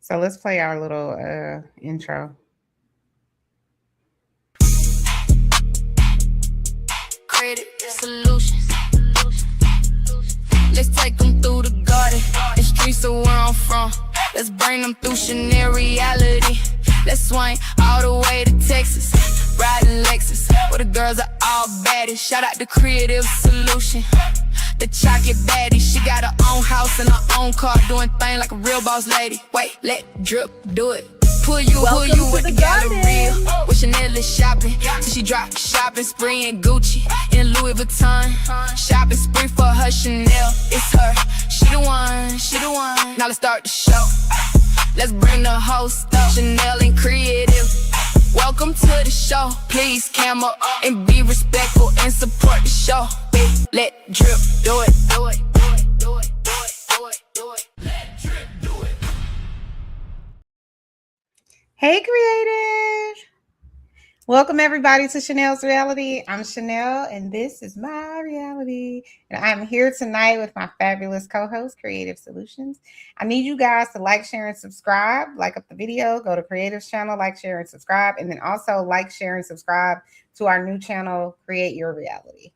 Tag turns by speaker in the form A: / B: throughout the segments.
A: So let's play our little intro.
B: Creative solutions. Let's take them through the garden and streets of where I'm from. Let's bring them through Chanel reality. Let's swing all the way to Texas, riding Lexus, where the girls are all baddies. Shout out to Creative Solution. The chocolate baddie, she got her own house and her own car, doing things like a real boss lady. Wait, let drip do it. Pull you with the gallery. With Chanel is shopping, till she drop shopping spree in Gucci in Louis Vuitton. Shopping spree for her Chanel, it's her. She the one. Now let's start the show. Let's bring the host up, Chanel and Creative. Welcome to the show. Please cam up and be respectful and support the show. Let drip do it. Let drip do it.
A: Hey, creative. Welcome everybody to Chanel's Reality. I'm Chanel and this is my reality. And I'm here tonight with my fabulous co-host, Creative Solutions. I need you guys to like, share, and subscribe. Like up the video, go to Creative's channel, like, share, and subscribe. And then also like, share, and subscribe to our new channel, Create Your Reality.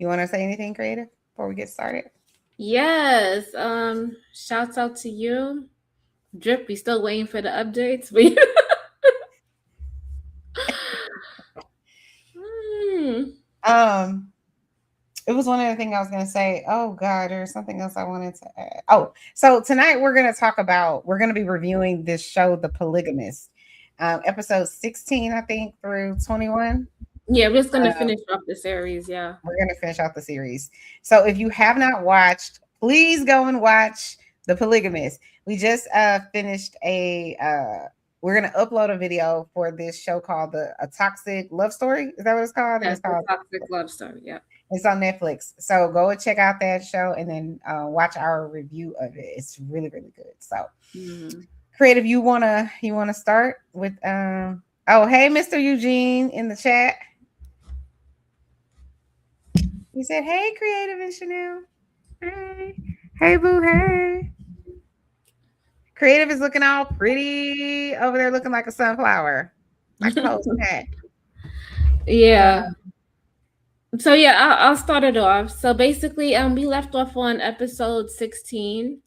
A: You want to say anything, Creative, before we get started?
C: Yes. Shouts out to you. Drip, we still waiting for the updates.
A: It was one other thing I was going to say. Oh God, there's something else I wanted to add. Oh, so tonight we're going to be reviewing this show, The Polygamist, episode 16, I think, through 21.
C: Yeah, we're just going to finish off the series. Yeah,
A: we're going to finish off the series. So if you have not watched, please go and watch The Polygamist. We just finished we're going to upload a video for this show called A Toxic Love Story. Is that what it's called?
C: That's
A: it's called
C: Toxic Love Story. Yeah.
A: It's on Netflix. So go and check out that show and then watch our review of it. It's really, really good. So Creative, you wanna start with hey, Mr. Eugene in the chat. He said, hey, Creative and Chanel. Hey, boo, hey. Creative is looking all pretty over there, looking like a sunflower. Like a whole snack.
C: Yeah. So yeah, I'll start it off. So basically, we left off on episode 16.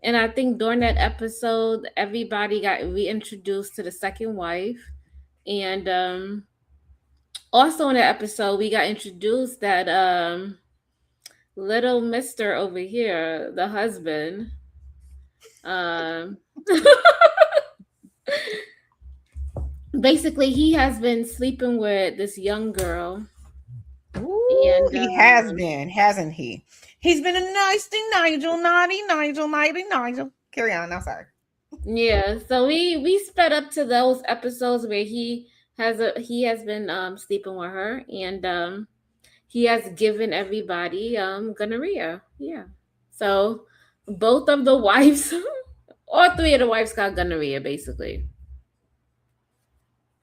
C: And I think during that episode, everybody got reintroduced to the second wife. And also in that episode, we got introduced that little mister over here, the husband, basically he has been sleeping with this young girl.
A: Ooh, and he has been, hasn't he? He's been a nasty Nigel. Carry on. I'm sorry.
C: Yeah, so we sped up to those episodes where he has been sleeping with her, and he has given everybody gonorrhea. Yeah, so both of the wives, all three of the wives got gonorrhea, basically.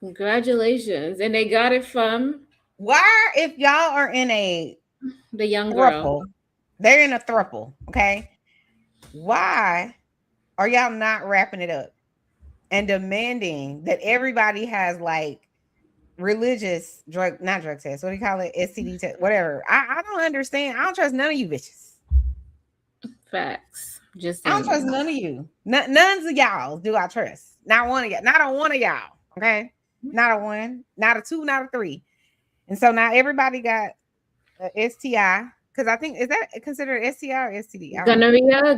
C: Congratulations, and they got it from.
A: Why, if y'all are in
C: the young
A: thruple,
C: girl,
A: they're in a thruple, okay? Why are y'all not wrapping it up and demanding that everybody has like religious not drug tests? What do you call it? STD test, whatever. I don't understand. I don't trust none of you bitches.
C: Facts.
A: I don't trust none of you. None of y'all do I trust. Not one of y'all. Not on one of y'all. Okay. Not a one. Not a two. Not a three. And so now everybody got a STI, because I think, is that considered STI or STD?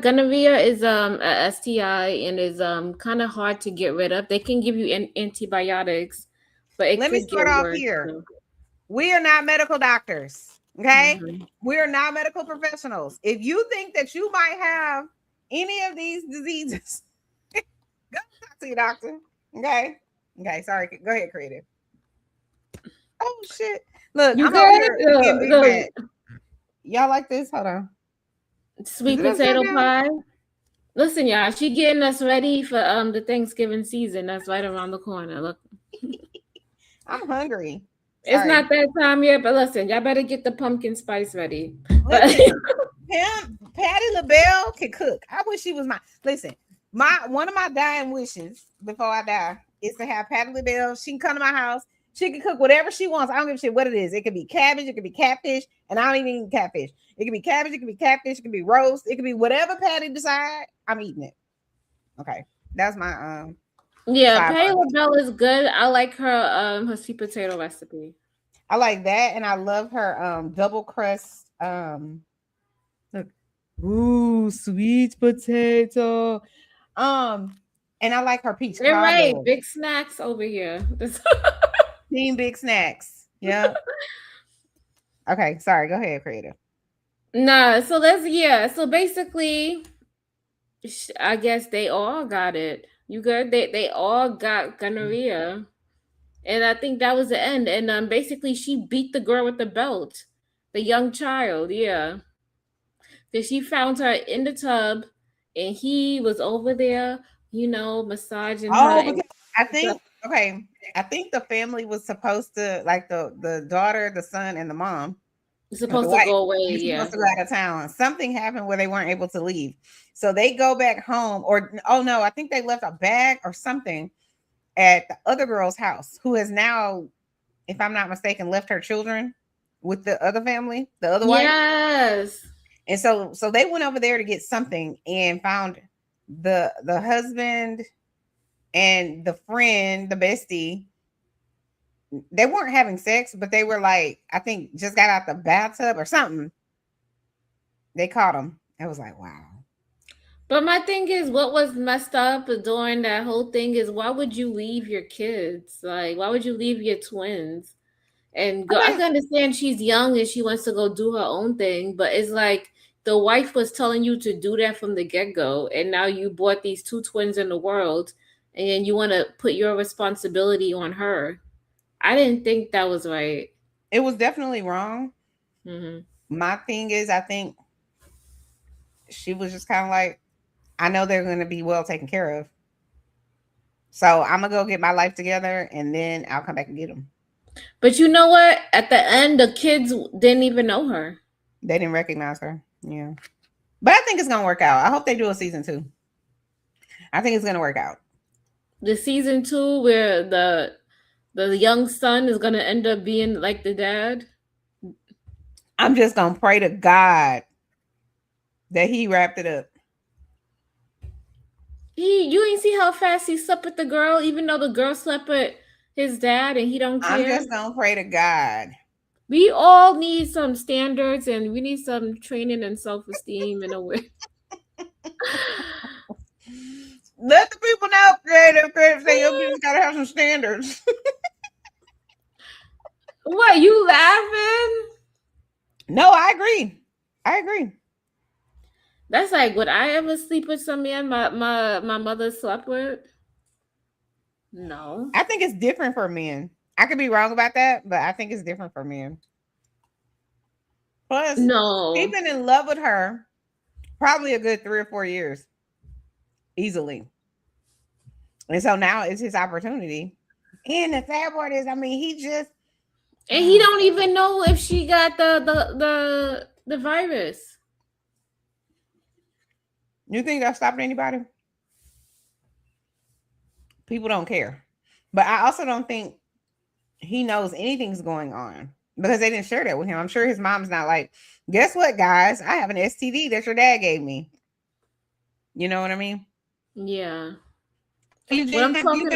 C: Gonorrhea is a STI and is kind of hard to get rid of. They can give you antibiotics, but
A: let me start off here. Too. We are not medical doctors, okay? We are not medical professionals. If you think that you might have any of these diseases, go talk to your doctor, okay? Okay, sorry. Go ahead, Creative. Oh shit! Look, I'm over here. Y'all like this? Hold on.
C: Sweet potato pie. Listen, y'all. She getting us ready for the Thanksgiving season. That's right around the corner. Look,
A: I'm hungry.
C: Sorry. It's not that time yet, but listen, y'all better get the pumpkin spice ready.
A: Listen, Patty LaBelle can cook. I wish she was my. Listen, My one of my dying wishes before I die is to have Patty LaBelle. She can come to my house. She can cook whatever she wants. I don't give a shit what it is. It could be cabbage, it could be catfish, and I don't even eat catfish. It could be cabbage, it could be catfish, it could be roast, it could be whatever Patty decide. I'm eating it. Okay, that's my
C: Yeah, Patty
A: sidebar.
C: LaBelle is good. I like her sweet potato recipe.
A: I like that, and I love her double crust look, ooh, sweet potato. And I like her peach
C: You're
A: cobbler.
C: right. Big snacks over here.
A: Team Big Snacks. Yeah. Okay, sorry. Go ahead, creative.
C: Nah, so let's yeah. So basically, I guess they all got it. You good? They all got gonorrhea, and I think that was the end. And basically, she beat the girl with the belt, the young child. Yeah, because she found her in the tub, and he was over there, massaging her.
A: Oh,
C: And
A: because I think okay. I think the family was supposed to like the daughter, the son, and the mom, or the
C: supposed to
A: wife.
C: go away.
A: They're supposed
C: Yeah,
A: to go out of town. Something happened where they weren't able to leave, so they go back home. Or oh no, I think they left a bag or something at the other girl's house, who has now, if I'm not mistaken, left her children with the other family, the other wife.
C: yes.
A: And so they went over there to get something and found the husband and the friend, the bestie. They weren't having sex, but they were like, I think just got out the bathtub or something. They caught them. It was like, wow.
C: But my thing is, what was messed up during that whole thing is why would you leave your kids? Like, why would you leave your twins and
A: I
C: go? I
A: think
C: can understand she's young and she wants to go do her own thing, but it's like the wife was telling you to do that from the get go, and now you brought these two twins in the world, and you want to put your responsibility on her. I didn't think that was right.
A: it was definitely wrong.
C: Hmm.
A: My thing is, I think she was just kind of like, I know they're going to be well taken care of. So I'm going to go get my life together and then I'll come back and get them.
C: But you know what? At the end, the kids didn't even know her.
A: They didn't recognize her. Yeah. But I think it's going to work out. I hope they do a season 2. I think it's going to work out.
C: The season 2 where the young son is gonna end up being like the dad.
A: I'm just going to pray to God that he wrapped it up.
C: You ain't see how fast he slept with the girl, even though the girl slept with his dad and he don't care.
A: I'm just going to pray to God.
C: We all need some standards and we need some training and self-esteem in a way.
A: Let the people know, creative say your business gotta have some standards.
C: What, you laughing?
A: No, I agree. I agree.
C: That's like, would I ever sleep with some man my mother slept with? No.
A: I think it's different for men. I could be wrong about that, but I think it's different for men. Plus,
C: No.
A: he's been in love with her probably a good 3 or 4 years, easily. And so now it's his opportunity. And the sad part is, I mean, he just
C: And he don't even know if she got the virus.
A: You think that stopped anybody? People don't care. But I also don't think he knows anything's going on because they didn't share that with him. I'm sure his mom's not like, guess what, guys? I have an STD that your dad gave me. You know what I mean?
C: Yeah.
A: What I'm talking.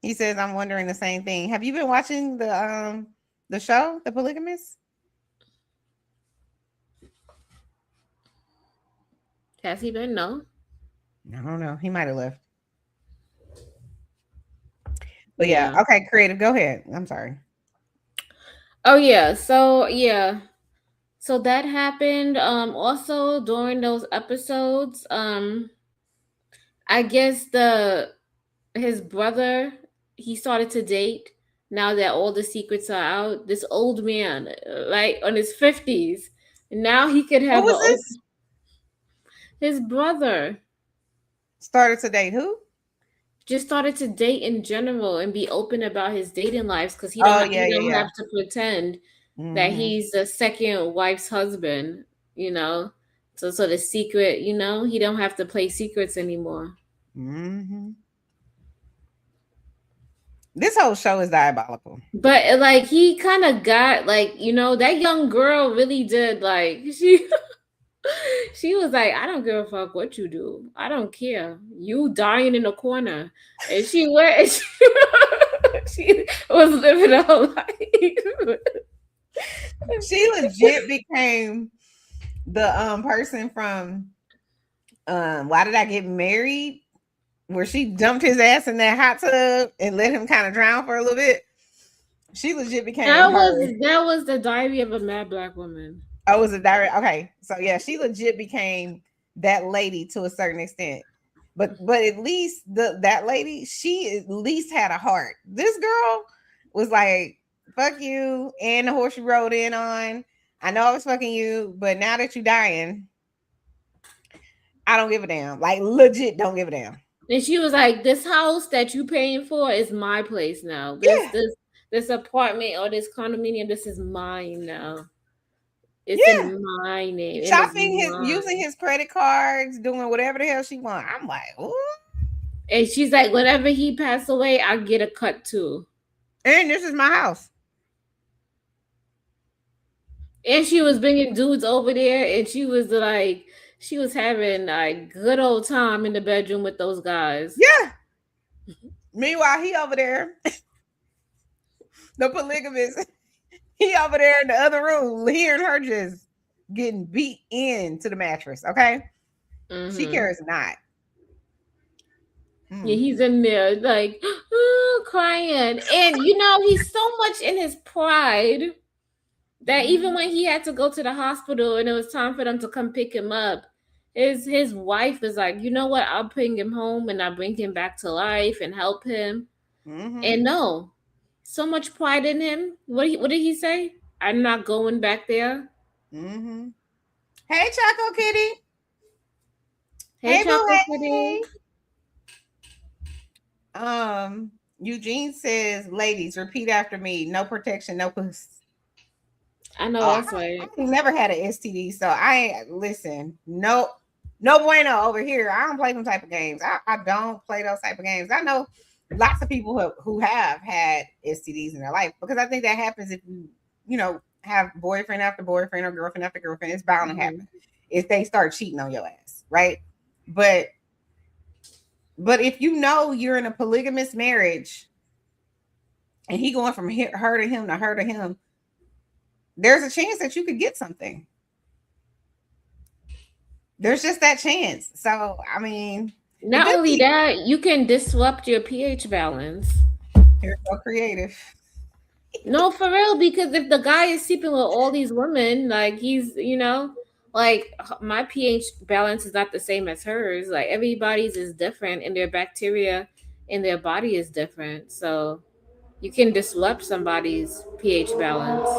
A: He says, I'm wondering the same thing. Have you been watching the show, The Polygamist?
C: Has he been? No.
A: I don't know. He might have left. But yeah, okay, creative. Go ahead. I'm sorry.
C: Oh yeah. So yeah. So that happened. Also during those episodes, I guess his brother, he started to date now that all the secrets are out. This old man, like on his 50s. Now he could have
A: Who was this?
C: His brother.
A: Started to date who?
C: Just started to date in general and be open about his dating lives because he don't have to pretend that he's the second wife's husband, So the secret, he don't have to play secrets anymore.
A: Mm-hmm. This whole show is diabolical.
C: But like he kind of got like, that young girl really did like she was like, I don't give a fuck what you do. I don't care. You dying in the corner. And she went and she was living her life.
A: She legit became the person from Why Did I Get Married? Where she dumped his ass in that hot tub and let him kind of drown for a little bit. She legit became
C: That
A: her.
C: was that was the Diary of a Mad Black Woman.
A: Oh, was a direct. Okay, so yeah, she legit became that lady to a certain extent. But at least that lady, she at least had a heart. This girl was like, "Fuck you," and the horse you rode in on. I know I was fucking you, but now that you dying, I don't give a damn. Like legit, don't give a damn.
C: And she was like, "This house that you paying for is my place now. This
A: Yeah,
C: this this apartment or this condominium, this is mine now. It's
A: yeah.
C: in my name. It is
A: Shopping his using
C: mine."
A: his credit cards, doing whatever the hell she want. I'm like, ooh.
C: And she's like, "Whenever he passed away, I get a cut too."
A: And this is my house.
C: And she was bringing dudes over there, and she was having a good old time in the bedroom with those guys.
A: Yeah. Meanwhile, he over there, the polygamist, he over there in the other room, hearing her just getting beat into the mattress. Okay. She
C: Mm-hmm.
A: cares not.
C: Yeah,
A: Mm.
C: he's in there like crying, and he's so much in his pride that even
A: Mm.
C: when he had to go to the hospital and it was time for them to come pick him up, his wife is like, you know what? I'll bring him home and I'll bring him back to life and help him.
A: Mm-hmm.
C: And no, so much pride in him. What did he say? I'm not going back there.
A: Mm-hmm. Hey, Choco Kitty.
C: Hey,
A: Hey, boo.
C: Chocolate Kitty.
A: Hey. Eugene says, "Ladies, repeat after me. No protection, no puss."
C: I know
A: Oh,
C: that's
A: I
C: right.
A: never had an STD, so I listen. No, no bueno over here. I don't play them type of games. I don't play those type of games. I know lots of people who have had STDs in their life because I think that happens if you have boyfriend after boyfriend or girlfriend after girlfriend. It's bound to
C: Mm-hmm.
A: happen if they start cheating on your ass, right? But if you know you're in a polygamous marriage and he going from her to him to her to him, there's a chance that you could get something. There's just that chance. So, I mean, the
C: Not
A: good
C: only
A: thing,
C: that, you can disrupt your pH balance.
A: you're so creative.
C: No, for real, because if the guy is sleeping with all these women, like like my pH balance is not the same as hers. Like everybody's is different, and their bacteria in their body is different. So you can disrupt somebody's pH balance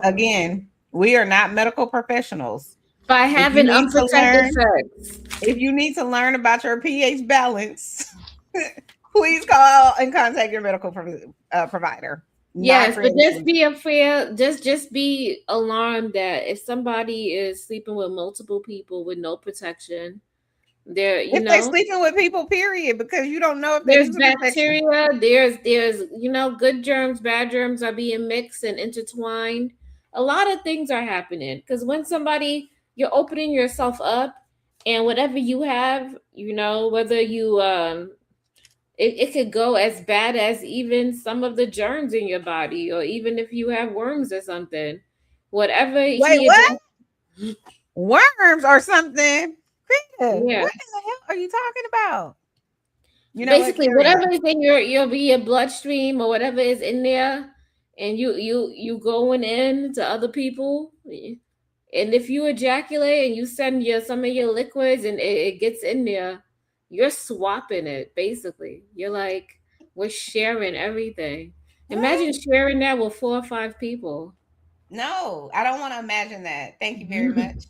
A: Again, we are not medical professionals.
C: by
A: If you
C: having
A: need to
C: unprotected
A: learn,
C: sex.
A: about your pH balance, please call and contact your medical provider. Not
C: Yes, but
A: creative
C: just
A: solutions.
C: be afraid. Just be alarmed that if somebody is sleeping with multiple people with no protection, there,
A: If they sleeping with people, period, because you don't know if they're
C: there's
A: using protection.
C: bacteria. There's good germs, bad germs are being mixed and intertwined. A lot of things are happening because when you're opening yourself up, and whatever you have, whether you it could go as bad as even some of the germs in your body, or even if you have worms or something. Whatever
A: Wait,
C: he
A: what?
C: had,
A: Worms or something? Krista,
C: yeah.
A: what in the hell are you talking about? You know what?
C: Basically,
A: Carry
C: whatever
A: on.
C: is in your bloodstream or whatever is in there, and you going in to other people, and if you ejaculate and you send some of your liquids and it gets in there, you're swapping it. Basically, you're like, we're sharing everything. Imagine
A: What?
C: sharing that with 4 or 5 people.
A: No, I don't want to imagine that. Thank you very much.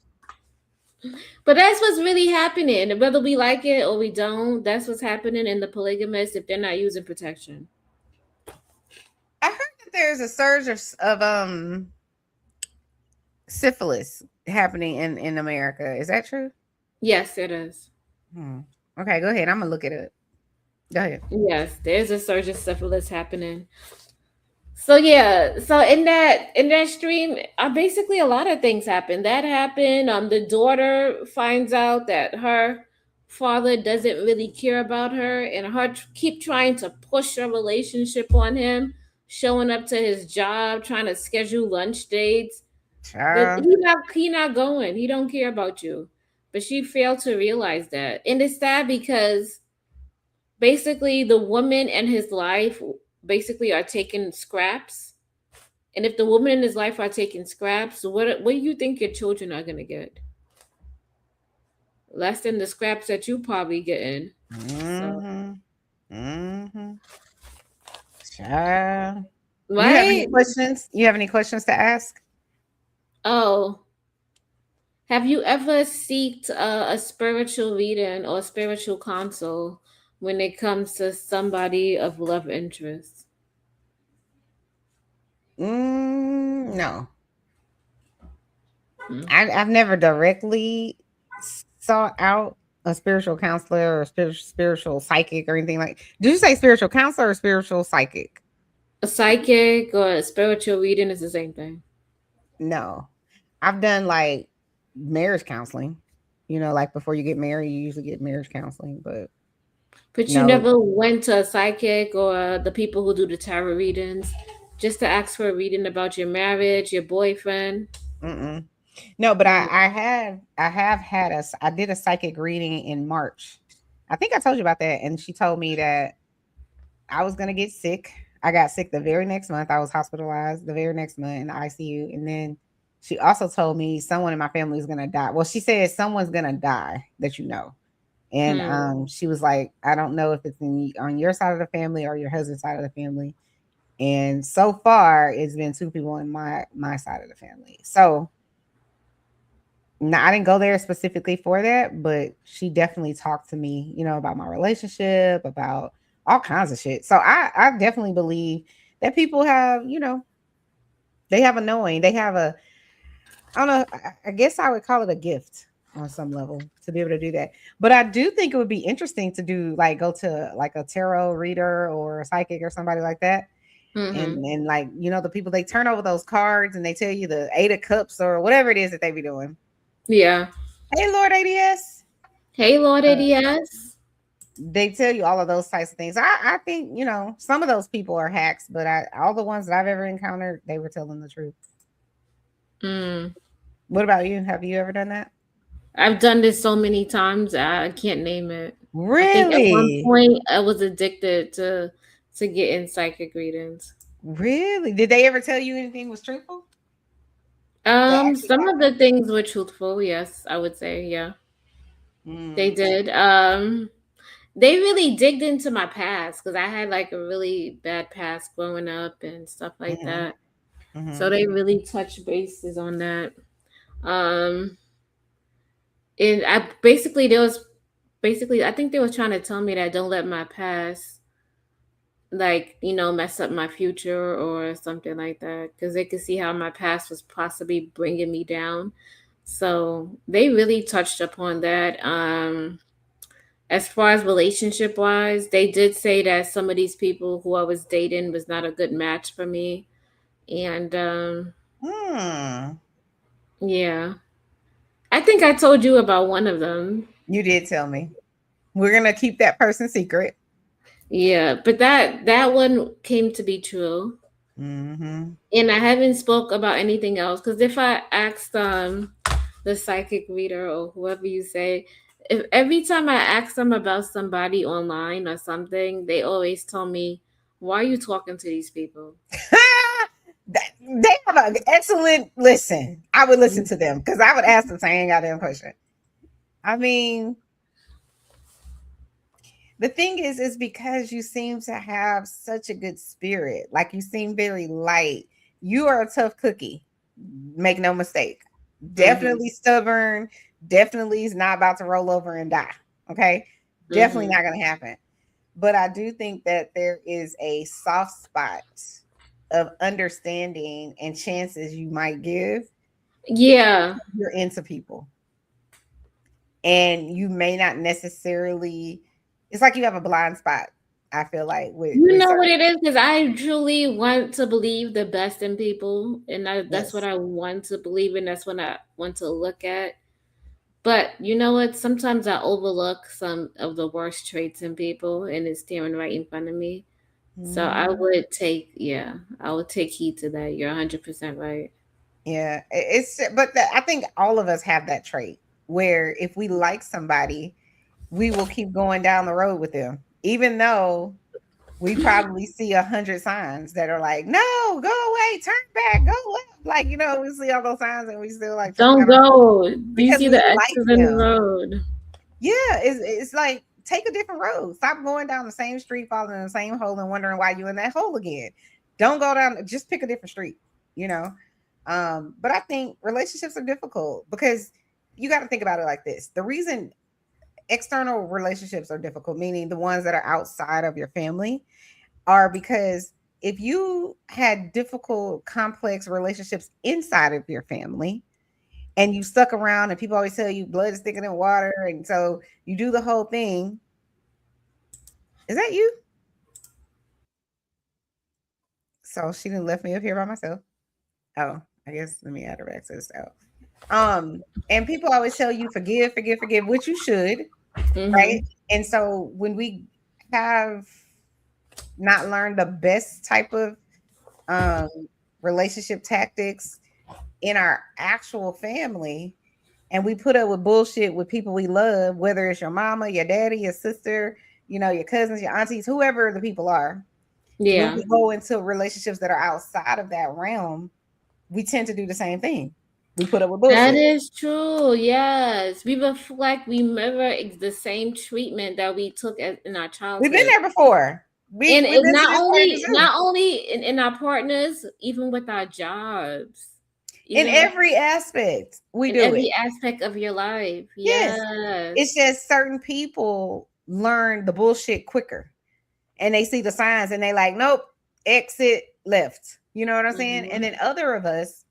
C: But that's what's really happening. And whether we like it or we don't, that's what's happening in the polygamists if they're not using protection.
A: I heard that there's a surge of syphilis happening in America. Is that true?
C: Yes, it is.
A: Hmm. Okay, go ahead. I'm gonna look it up. Go ahead.
C: Yes, there's a surge of syphilis happening. So yeah, so in that stream, basically a lot of things happen. That happened. The daughter finds out that her father doesn't really care about her, and her keep trying to push a relationship on him, showing up to his job, trying to schedule lunch dates. But
A: Child.
C: he not going. He don't care about you. But she failed to realize that, and it's sad because basically the woman and his life basically are taking scraps, and if the woman in his life are taking scraps, what do you think your children are gonna get? Less than the scraps that you probably getting. So
A: Mm-hmm. Mm-hmm. Child. You have any
C: right.
A: questions? You have any questions to ask?
C: Oh, have you ever seeked a spiritual reading or spiritual counsel when it comes to somebody of love interest?
A: No.
C: Hmm.
A: I've never directly sought out a spiritual counselor or spiritual psychic or anything like. Did you say spiritual counselor or spiritual psychic?
C: A psychic or a spiritual reading is the same thing.
A: No. I've done like marriage counseling. Like before you get married, you usually get marriage counseling, but
C: But you
A: no.
C: never went to a psychic or the people who do the tarot readings just to ask for a reading about your marriage, your boyfriend.
A: Mm-mm. No, but
C: Mm.
A: I have had I did a psychic reading in March. I think I told you about that, and she told me that I was gonna get sick. I got sick the very next month. I was hospitalized the very next month in the ICU, and then she also told me someone in my family is gonna die. Well, she said someone's gonna die that you know, and
C: Hmm.
A: she was like, I don't know if it's on your side of the family or your husband's side of the family. And so far, it's been two people in my side of the family. So no, I didn't go there specifically for that, but she definitely talked to me, about my relationship, about all kinds of shit. So I definitely believe that people have, they have a knowing, they have a, I don't know, I guess I would call it a gift on some level to be able to do that. But I do think it would be interesting to do like go to like a tarot reader or a psychic or somebody like that.
C: Hmm.
A: And like, the people they turn over those cards and they tell you the 8 of cups or whatever it is that they be doing.
C: Yeah.
A: Hey Lord ADS.
C: Hey, Lord ADS.
A: They tell you all of those types of things. I think, some of those people are hacks, but all the ones that I've ever encountered, they were telling the truth.
C: Mm.
A: What about you? Have you ever done that?
C: I've done this so many times, I can't name it. I think at one
A: Really?
C: point I was addicted to getting psychic readings.
A: Really? Did they ever tell you anything was truthful? That actually
C: Some of
A: happened?
C: the things were truthful, yes, I would say, yeah. They
A: Mm,
C: did. They really digged into my past because I had like a really bad past growing up and stuff like
A: mm-hmm,
C: that. So
A: mm-hmm,
C: they really touched bases on that. Um, and I basically there was basically I think they were trying to tell me that don't let my past like mess up my future or something like that because they could see how my past was possibly bringing me down. So they really touched upon that. As far as relationship wise, they did say that some of these people who I was dating was not a good match for me. And
A: hmm.
C: yeah, I think I told you about one of them.
A: You did tell me. We're gonna keep that person secret.
C: Yeah, but that one came to be true.
A: Mm-hmm.
C: And I haven't spoke about anything else because if I asked the psychic reader or whoever you say, if every time I ask them about somebody online or something, they always tell me, "Why are you talking to these people?"
A: They have an excellent listen. I would listen to them because I would ask the same goddamn question. I mean, the thing is because you seem to have such a good spirit. Like you seem very light. You are a tough cookie. Make no mistake.
C: Mm-hmm.
A: Definitely stubborn. Definitely is not about to roll over and die. Okay. Definitely
C: Mm-hmm.
A: not going to happen. But I do think that there is a soft spot of understanding and chances you might give.
C: Yeah.
A: You're into people, and you may not necessarily. It's like you have a blind spot. I feel like
C: You
A: with
C: know what
A: certain.
C: it is? Because I truly want to believe the best in people, and that's what
A: Yes.
C: I want to believe in. That's what I want to look at. But you know what? Sometimes I overlook some of the worst traits in people, and it's staring right in front of me. So
A: Mhm.
C: I would take heed to that. You're 100% right.
A: Yeah, but I think all of us have that trait where if we like somebody, we will keep going down the road with them, even though we probably see 100 signs that are like, no, go away, turn back, go left. Like, we see all those signs and we still like turn
C: Don't
A: down the road
C: go. Do you
A: because
C: see
A: we
C: the
A: like
C: X's in the
A: them.
C: road?
A: Yeah, it's like take a different road. Stop going down the same street, falling in the same hole, and wondering why you in that hole again. Don't go down. Just pick a different street. You know. But I think relationships are difficult because you got to think about it like this. The reason external relationships are difficult, meaning the ones that are outside of your family, are because if you had difficult, complex relationships inside of your family, and you stuck around and people always tell you blood is thicker than water, and so you do the whole thing. Is that you? So she didn't left me up here by myself. Oh, I guess let me add her back to this out. And people always tell you forgive, forgive, forgive, which you should, right?
C: Mm-hmm.
A: And so when we have not learned the best type of um relationship tactics in our actual family, and we put up with bullshit with people we love, whether it's your mama, your daddy, your sister, your cousins, your aunties, whoever the people are. When
C: Yeah.
A: we go into relationships that are outside of that realm, we tend to do the same thing. We put up with
C: That
A: bullshit.
C: is true. Yes. We reflect, we mirror the same treatment that we took in our
A: We've been
C: childhood.
A: there before.
C: And
A: We've
C: it
A: been to this table too.
C: not only in our partners, even with our jobs,
A: In
C: even with
A: every aspect, we
C: in
A: do it.
C: every aspect of your life.
A: Yes. It's
C: Yes.
A: just certain people learn the bullshit quicker, and they see the signs and they like, nope, exit left. You know what I'm saying? And
C: Hmm.
A: then other of us,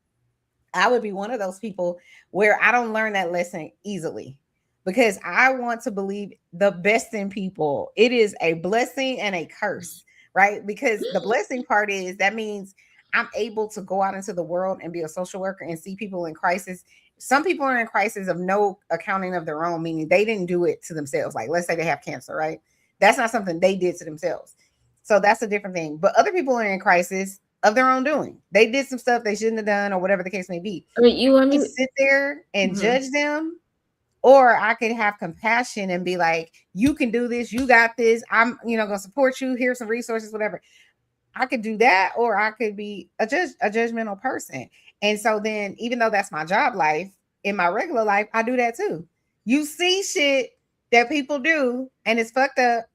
A: I would be one of those people where I don't learn that lesson easily because I want to believe the best in people. It is a blessing and a curse, right? Because the blessing part is that means I'm able to go out into the world and be a social worker and see people in crisis. Some people are in crisis of no accounting of their own, meaning they didn't do it to themselves. Like, let's say they have cancer, right? That's not something they did to themselves. So that's a different thing. But other people are in crisis of their own doing. They did some stuff they shouldn't have done, or whatever the case may be.
C: I mean, you want
A: I can
C: me?
A: sit there and
C: Mhm.
A: judge them, or I could have compassion and be like, you can do this, you got this. I'm, gonna support you. Here's some resources, whatever. I could do that, or I could be a judgmental person. And so then, even though that's my job life, in my regular life, I do that too. You see shit that people do and it's fucked up,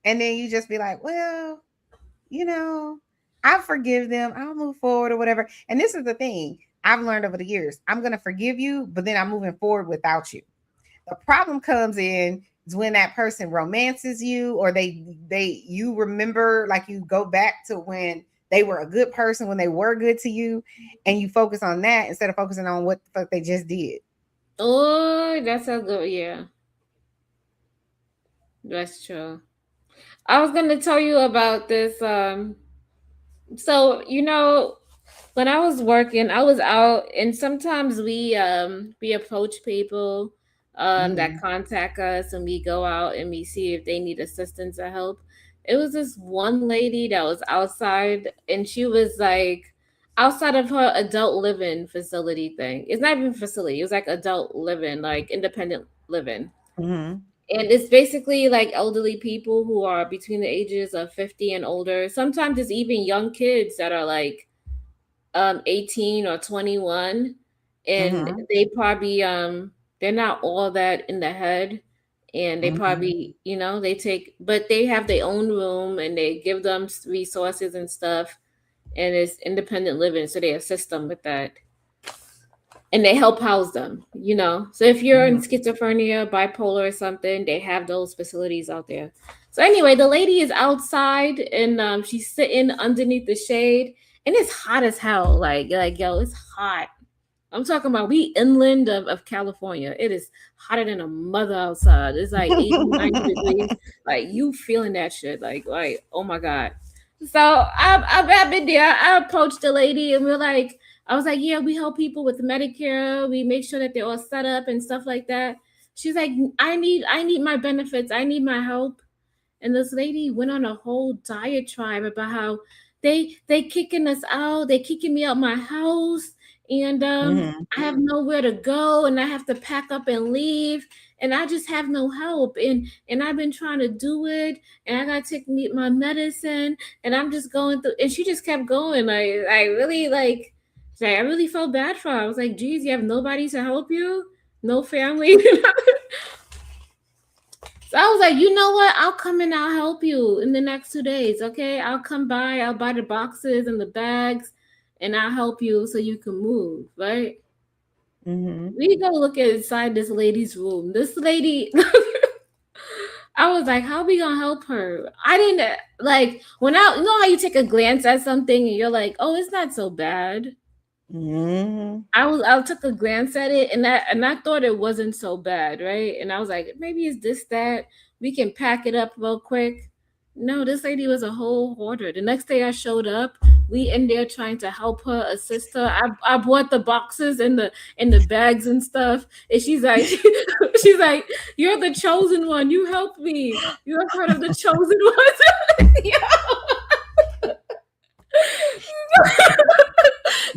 A: and then you just be like, well, you know, I forgive them. I'll move forward or whatever. And this is the thing I've learned over the years. I'm going to forgive you, but then I'm moving forward without you. The problem comes in is when that person romances you, or you remember, like, you go back to when they were a good person, when they were good to you, and you focus on that instead of focusing on what the fuck they just did.
C: Oh, that's a good. Yeah, that's true. I was gonna tell you about this. So when I was working, I was out, and sometimes we approach people that
A: Mm-hmm.
C: contact us, and we go out and we see if they need assistance or help. It was this one lady that was outside, and she was like outside of her adult living facility thing. It's not even facility; it was like adult living, like independent living.
A: Mm-hmm.
C: And it's basically like elderly people who are between the ages of 50 and older. Sometimes it's even young kids that are like 18 or 21, and
A: Mm-hmm.
C: they probably they're not all that in the head, and they
A: Mm-hmm.
C: probably they take, but they have their own room and they give them resources and stuff, and it's independent living, so they assist them with that, and they help house them. So if you're in
A: Mm-hmm.
C: schizophrenia, bipolar or something, they have those facilities out there. So anyway, the lady is outside, and she's sitting underneath the shade, and it's hot as hell. Like yo, it's hot. I'm talking about we inland of California. It is hotter than a mother outside. It's like 80, 90 degrees. Like you feeling that shit. Like, oh my God. So I've been there. I approached the lady and I was like, yeah, we help people with Medicare. We make sure that they're all set up and stuff like that. She's like, I need my benefits. I need my help. And this lady went on a whole diatribe about how they kicking us out, they kicking me out my house, and I have nowhere to go, and I have to pack up and leave, and I just have no help, and I've been trying to do it, and I gotta take my medicine, and I'm just going through, and she just kept going, I really I really felt bad for her. I was like, geez, you have nobody to help you, no family. So I was like, you know what? I'll come and I'll help you in the next 2 days. Okay. I'll come by, I'll buy the boxes and the bags and I'll help you so you can move. Right. We go look inside this lady's room. This lady, I was like, how are we going to help her? I didn't like when you know how you take a glance at something and you're like, oh, it's not so bad. I took a glance at it and I thought it wasn't so bad, right? And I was like, maybe it's this, that. We can pack it up real quick. No, this lady was a whole hoarder. The next day I showed up, we in there trying to help her, assist her. I bought the boxes and the bags and stuff. And she's like, she's like, you're the chosen one. You helped me. You're part of the chosen ones.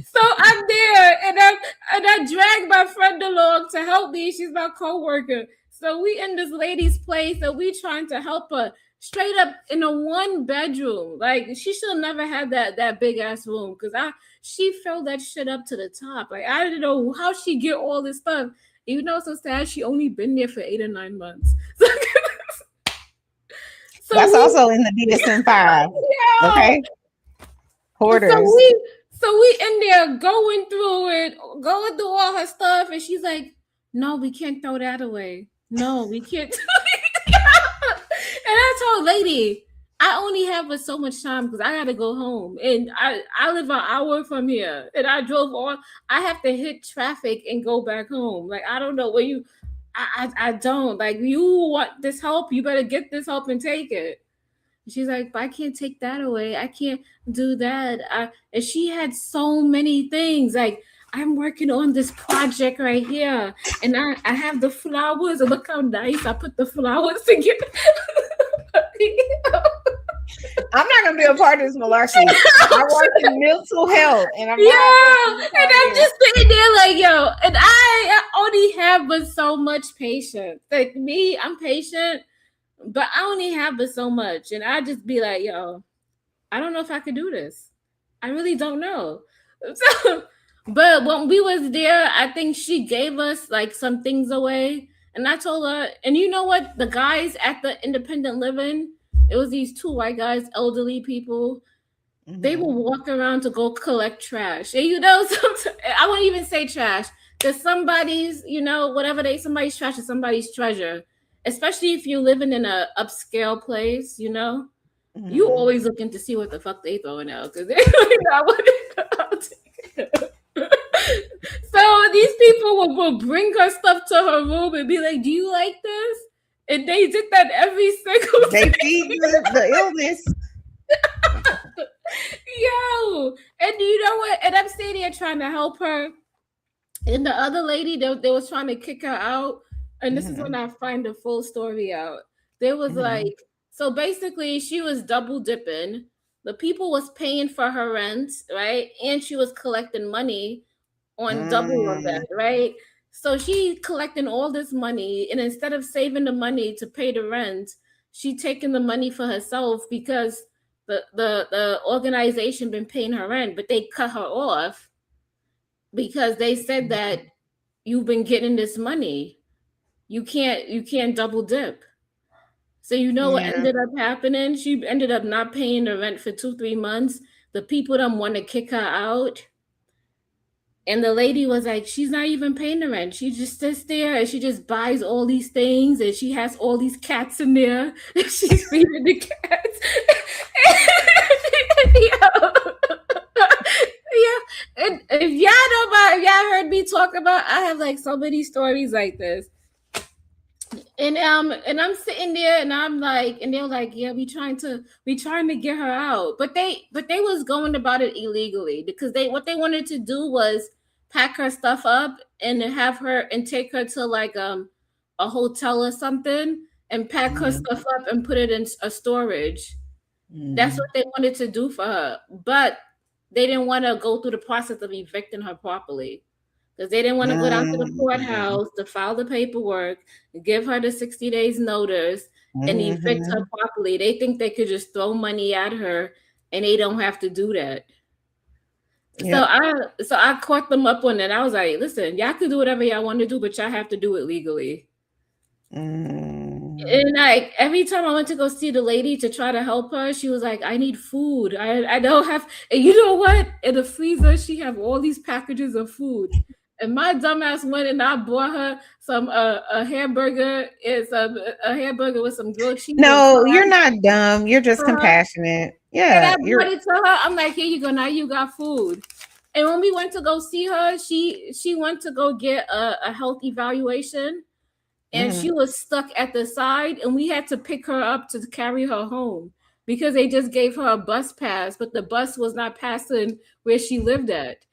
C: So I'm there and I dragged my friend along to help me. She's my coworker. So we in this lady's place and we trying to help her straight up in a 1 bedroom. Like she should have never had that big ass room because she filled that shit up to the top. Like I didn't know how she get all this stuff. Even though it's so sad, she only been there for 8 or 9 months.
A: So that's also in the DSM-5. Yeah. Okay. Hoarders.
C: So we in there going through all her stuff, and she's like, "No, we can't throw that away. No, we can't." And I told lady, I only have but so much time because I gotta go home, and I live an hour from here, and I drove on. I have to hit traffic and go back home. Like I don't know where you. I don't like you want this help. You better get this help and take it. She's like, but I can't take that away. I can't do that. And she had so many things. Like, I'm working on this project right here. And I have the flowers. And look how nice I put the flowers together.
A: I'm not going to be a part of this malarkey. I work in mental health. And I'm
C: just sitting there like, yo. And I only have but so much patience. Like me, I'm patient. But I only have but so much. And I just be like, yo, I don't know if I could do this. I really don't know. So, but when we was there, I think she gave us like some things away. And I told her, and you know what? The guys at the independent living, it was these 2 white guys, elderly people. They will walk around to go collect trash. And you know, I wouldn't even say trash. Because somebody's, you know, somebody's trash is somebody's treasure. Especially if you're living in an upscale place, you know, you always looking to see what the fuck they throwing out because they're not what So these people will bring her stuff to her room and be like, "Do you like this?" And they did that every single day.
A: They feed the illness.
C: Yo, and you know what? And I'm sitting there trying to help her, and the other lady they was trying to kick her out. And this is when I find the full story out. There was like, so basically she was double dipping. The people was paying for her rent, right? And she was collecting money on double of that, right? So she collecting all this money. And instead of saving the money to pay the rent, she taking the money for herself because the organization been paying her rent, but they cut her off because they said that you've been getting this money. You can't double dip. So you know what ended up happening? She ended up not paying the rent for 2-3 months. The people don't want to kick her out. And the lady was like, she's not even paying the rent. She just sits there and she just buys all these things and she has all these cats in there. And she's feeding the cats. if y'all know about, if y'all heard me talk about, I have like so many stories like this. And I'm sitting there and I'm like, and they're like, yeah, we trying to get her out. But they was going about it illegally because what they wanted to do was pack her stuff up and have her and take her to like a hotel or something and pack her
A: Mhm.
C: stuff up and put it in a storage. That's what
A: Mhm.
C: they wanted to do for her. But they didn't want to go through the process of evicting her properly because they didn't want to go down to the
A: Mhm.
C: courthouse to file the paperwork, give her the 60 days notice, and evict her
A: Mhm.
C: properly. They think they could just throw money at her and they don't have to do that. So
A: Yep.
C: I caught them up on that. I was like, listen, y'all can do whatever y'all want to do, but y'all have to do it legally.
A: Mm.
C: And like every time I went to go see the lady to try to help her, she was like, "I need food. I don't have." And you know what? In the freezer, she have all these packages of food. And my dumbass went and I bought her some a hamburger and some a hamburger with some grilled cheese and
A: No, you're
C: fries
A: not dumb. You're just
C: for her.
A: compassionate.
C: And I
A: Yeah, you're.
C: brought it to her. I'm like, "Here you go. Now you got food." And when we went to go see her, she went to go get a health evaluation and she
A: Mhm.
C: was stuck at the side and we had to pick her up to carry her home because they just gave her a bus pass but the bus was not passing where she lived at.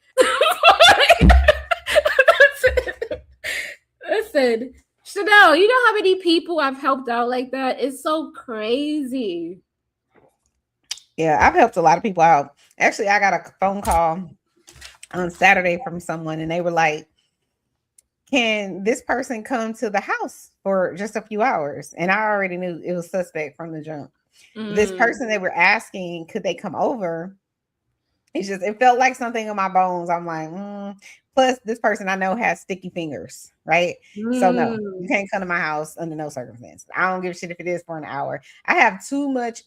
C: Listen, Chanel, you know how many people I've helped out like that? It's so crazy.
A: Yeah, I've helped a lot of people out. Actually, I got a phone call on Saturday from someone, and they were like, "Can this person come to the house for just a few hours?" And I already knew it was suspect from the jump. This
C: Mm,
A: person they were asking, could they come over? It's just it felt like something in my bones. I'm like, plus this person I know has sticky fingers, right? So no, you
C: mm.
A: can't come to my house under no circumstances. I don't give a shit if it is for an hour. I have too much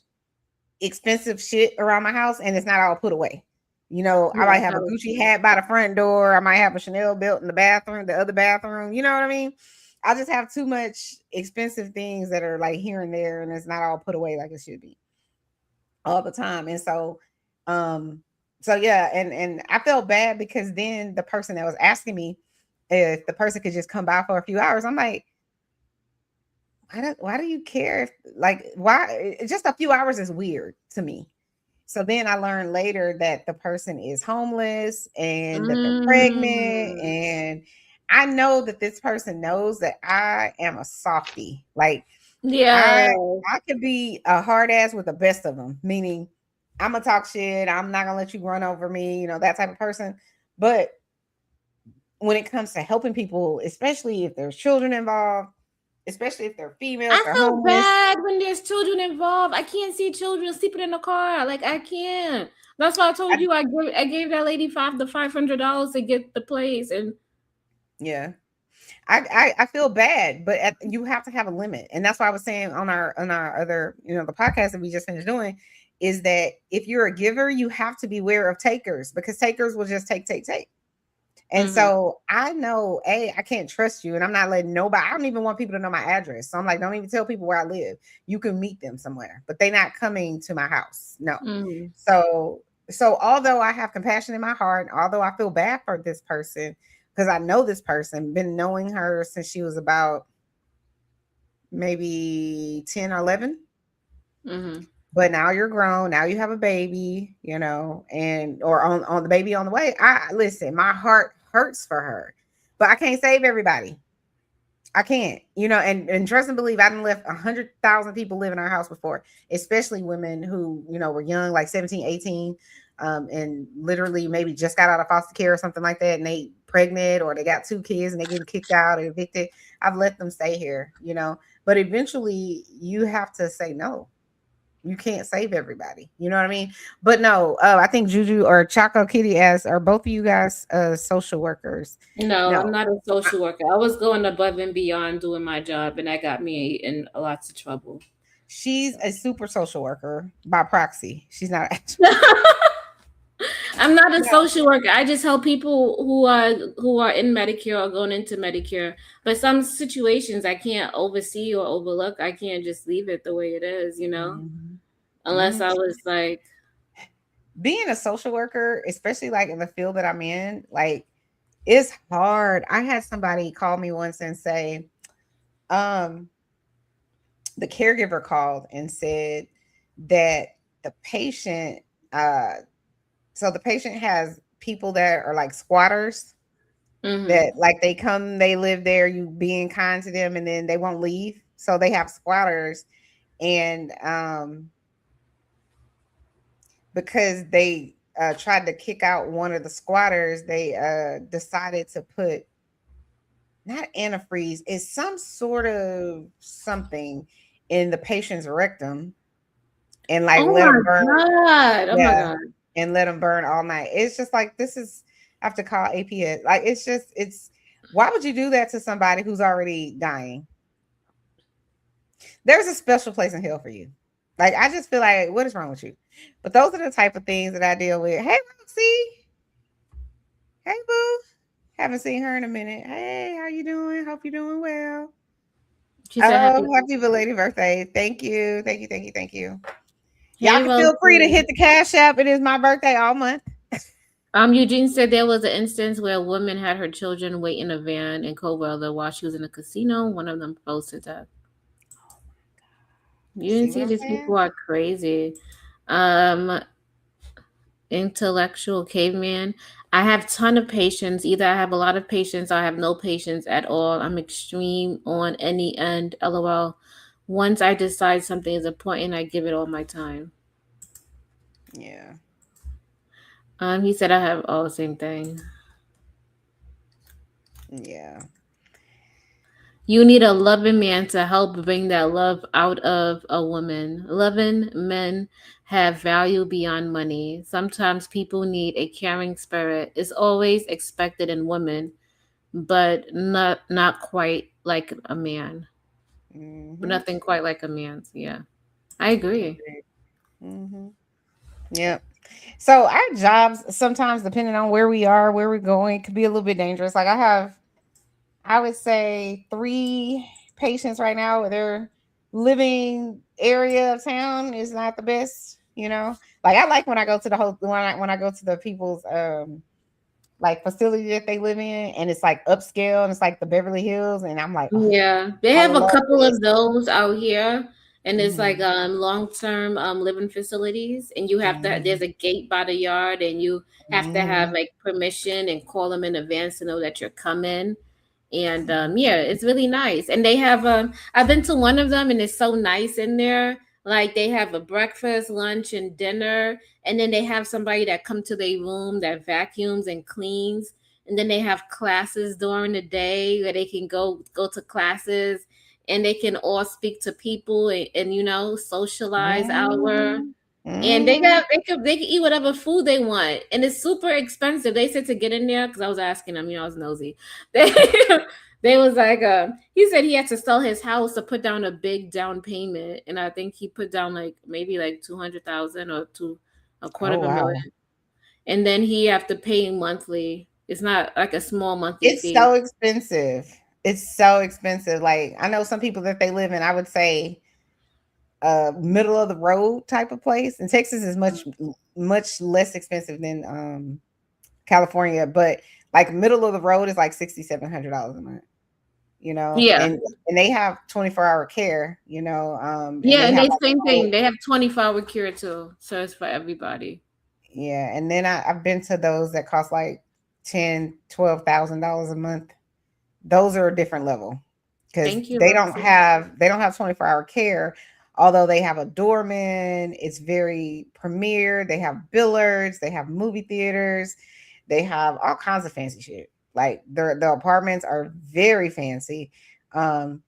A: expensive shit around my house and it's not all put away. You know, I might
C: Yeah,
A: have a
C: hell
A: Gucci
C: yeah.
A: hat by the front door. I might have a Chanel belt in the bathroom, the other bathroom. You know what I mean? I just have too much expensive things that are like here and there and it's not all put away like it should be all the time. And um, so yeah, and I felt bad because then the person that was asking me if the person could just come by for a few hours, I'm like, why do you care? If, like, why? Just a few hours is weird to me. So then I learned later that the person is homeless and that they're pregnant.
C: Mm.
A: And I know that this person knows that I am a softie. Like
C: Yeah.
A: I I could be a hard ass with the best of them, meaning I'm gonna talk shit. I'm not gonna let you run over me, you know, that type of person. But when it comes to helping people, especially if there's children involved, especially if they're females,
C: I
A: they're
C: feel
A: homeless.
C: bad when there's children involved. I can't see children sleeping in the car. Like I can't. That's why I told
A: I,
C: you I gave that lady the $500 to get the place and
A: yeah. I feel bad, but you have to have a limit, and that's why I was saying on our other the podcast that we just finished doing is that if you're a giver, you have to beware of takers because takers will just take. And
C: mm-hmm,
A: so I know, I can't trust you, and I'm not letting nobody. I don't even want people to know my address, so I'm like, don't even tell people where I live. You can meet them somewhere, but they're not coming to my house. No.
C: mm-hmm.
A: So although I have compassion in my heart, although I feel bad for this person because I know this person, been knowing her since she was about maybe 10 or 11.
C: Mm-hmm.
A: But now you're grown, now you have a baby, and or on the baby on the way. I listen, my heart hurts for her, but I can't save everybody. I can't, and trust and believe I didn't left 100,000 people live in our house before, especially women who, were young, like 17, 18, and literally maybe just got out of foster care or something like that, and they pregnant or they got two kids and they getting kicked out or evicted. I've let them stay here. But eventually you have to say no. You can't save everybody. You know what I mean? But no, I think Juju or Choco Kitty asked, are both of you guys social workers?
C: No, I'm
A: No.
C: not a social worker. I was going above and beyond doing my job and that got me in lots of trouble.
A: She's
C: So
A: a super social worker by proxy. She's not actually.
C: I'm not a
A: No.
C: social worker. I just help people who are in Medicare or going into Medicare. But some situations I can't oversee or overlook. I can't just leave it the way it is,
A: Mhm.
C: unless
A: Mhm.
C: I was like
A: being a social worker, especially like in the field that I'm in, like it's hard. I had somebody call me once and say, um, the caregiver called and said that the patient, uh, so the patient has people that are like squatters
C: Mm-hmm.
A: that like they come, they live there, you being kind to them, and then they won't leave. So they have squatters, and because they tried to kick out one of the squatters, they decided to put not antifreeze, it's some sort of something in the patient's rectum and like
C: Oh
A: let
C: my
A: them burn.
C: god! Oh my
A: Yeah,
C: god!
A: and let them burn all night. It's just like this is I have to call APS. Like it's just it's why would you do that to somebody who's already dying? There's a special place in hell for you. Like I just feel like what is wrong with you? But those are the type of things that I deal with. Hey Roxy, hey boo. Haven't seen her in a minute. Hey, how you doing? Hope you're doing well.
C: She said happy
A: Oh, happy
C: birthday.
A: belated birthday. Thank you. Thank you. Thank you. Thank you. Y'all
C: Hey
A: can feel free to
C: Rosie.
A: hit the cash app. It is my birthday all month.
C: Eugene said there was an instance where a woman had her children wait in a van in cold weather while she was in a casino. One of them froze to death. You didn't
A: See what
C: see
A: I'm
C: these people
A: saying?
C: are crazy. Um, Intellectual caveman. I have ton of patience. Either I have a lot of patience or I have no patience at all. I'm extreme on any end. LOL. Once I decide something is important, I give it all my time.
A: Yeah.
C: He said I have all the same thing.
A: Yeah.
C: You need a loving man to help bring that love out of a woman. Loving men have value beyond money. Sometimes people need a caring spirit. It's always expected in women, but not quite like a man.
A: Mm-hmm.
C: Nothing quite like a man's. Yeah, I agree.
A: Mm-hmm. Yep. So our jobs sometimes, depending on where we are, where we're going, could be a little bit dangerous. Like I have, I would say, three patients right now where their living area of town is not the best. You know, like I like when I go to the whole when I go to the people's like facility that they live in, and it's like upscale and it's like the Beverly Hills, and I'm like, oh,
C: Yeah, they
A: I
C: have a
A: love
C: couple
A: this.
C: of those out here, and it's like
A: Hmm.
C: long term living facilities, and you have to
A: Hmm.
C: there's a gate by the yard, and you have to have
A: Hmm.
C: like permission and call them in advance to know that you're coming. And yeah, it's really nice. And they have I've been to one of them, and it's so nice in there. Like they have a breakfast, lunch, and dinner, and then they have somebody that come to their room that vacuums and cleans, and then they have classes during the day where they can go to classes, and they can all speak to people, and socialize hour.
A: Hmm.
C: And
A: Hmm.
C: they can eat whatever food they want, and it's super expensive. They said to get in there because I was asking them, I was nosy. They they was like, he said he had to sell his house to put down a big down payment, and I think he put down like maybe like 200,000 or two a quarter
A: Oh
C: of a
A: wow.
C: million, and then he have to pay monthly. It's not like a small monthly
A: It's
C: fee.
A: so expensive. It's so expensive. Like I know some people that they live in, I would say middle of the road type of place. And Texas is much less expensive than California, but like middle of the road is like $6,700 a month, you know,
C: Yeah,
A: and they have 24-hour care, you know, and
C: yeah,
A: they
C: and
A: have
C: they
A: like a
C: same
A: whole
C: thing. They have 24-hour cure too, so it's for everybody.
A: yeah, and then I've been to those that cost like $10,000 $12,000 a month. Those are a different level because
C: Thank you, Roxy.
A: they don't have 24-hour care, although they have a doorman. It's very premier. They have billards, they have movie theaters, they have all kinds of fancy shit. Like the apartments are very fancy. Um,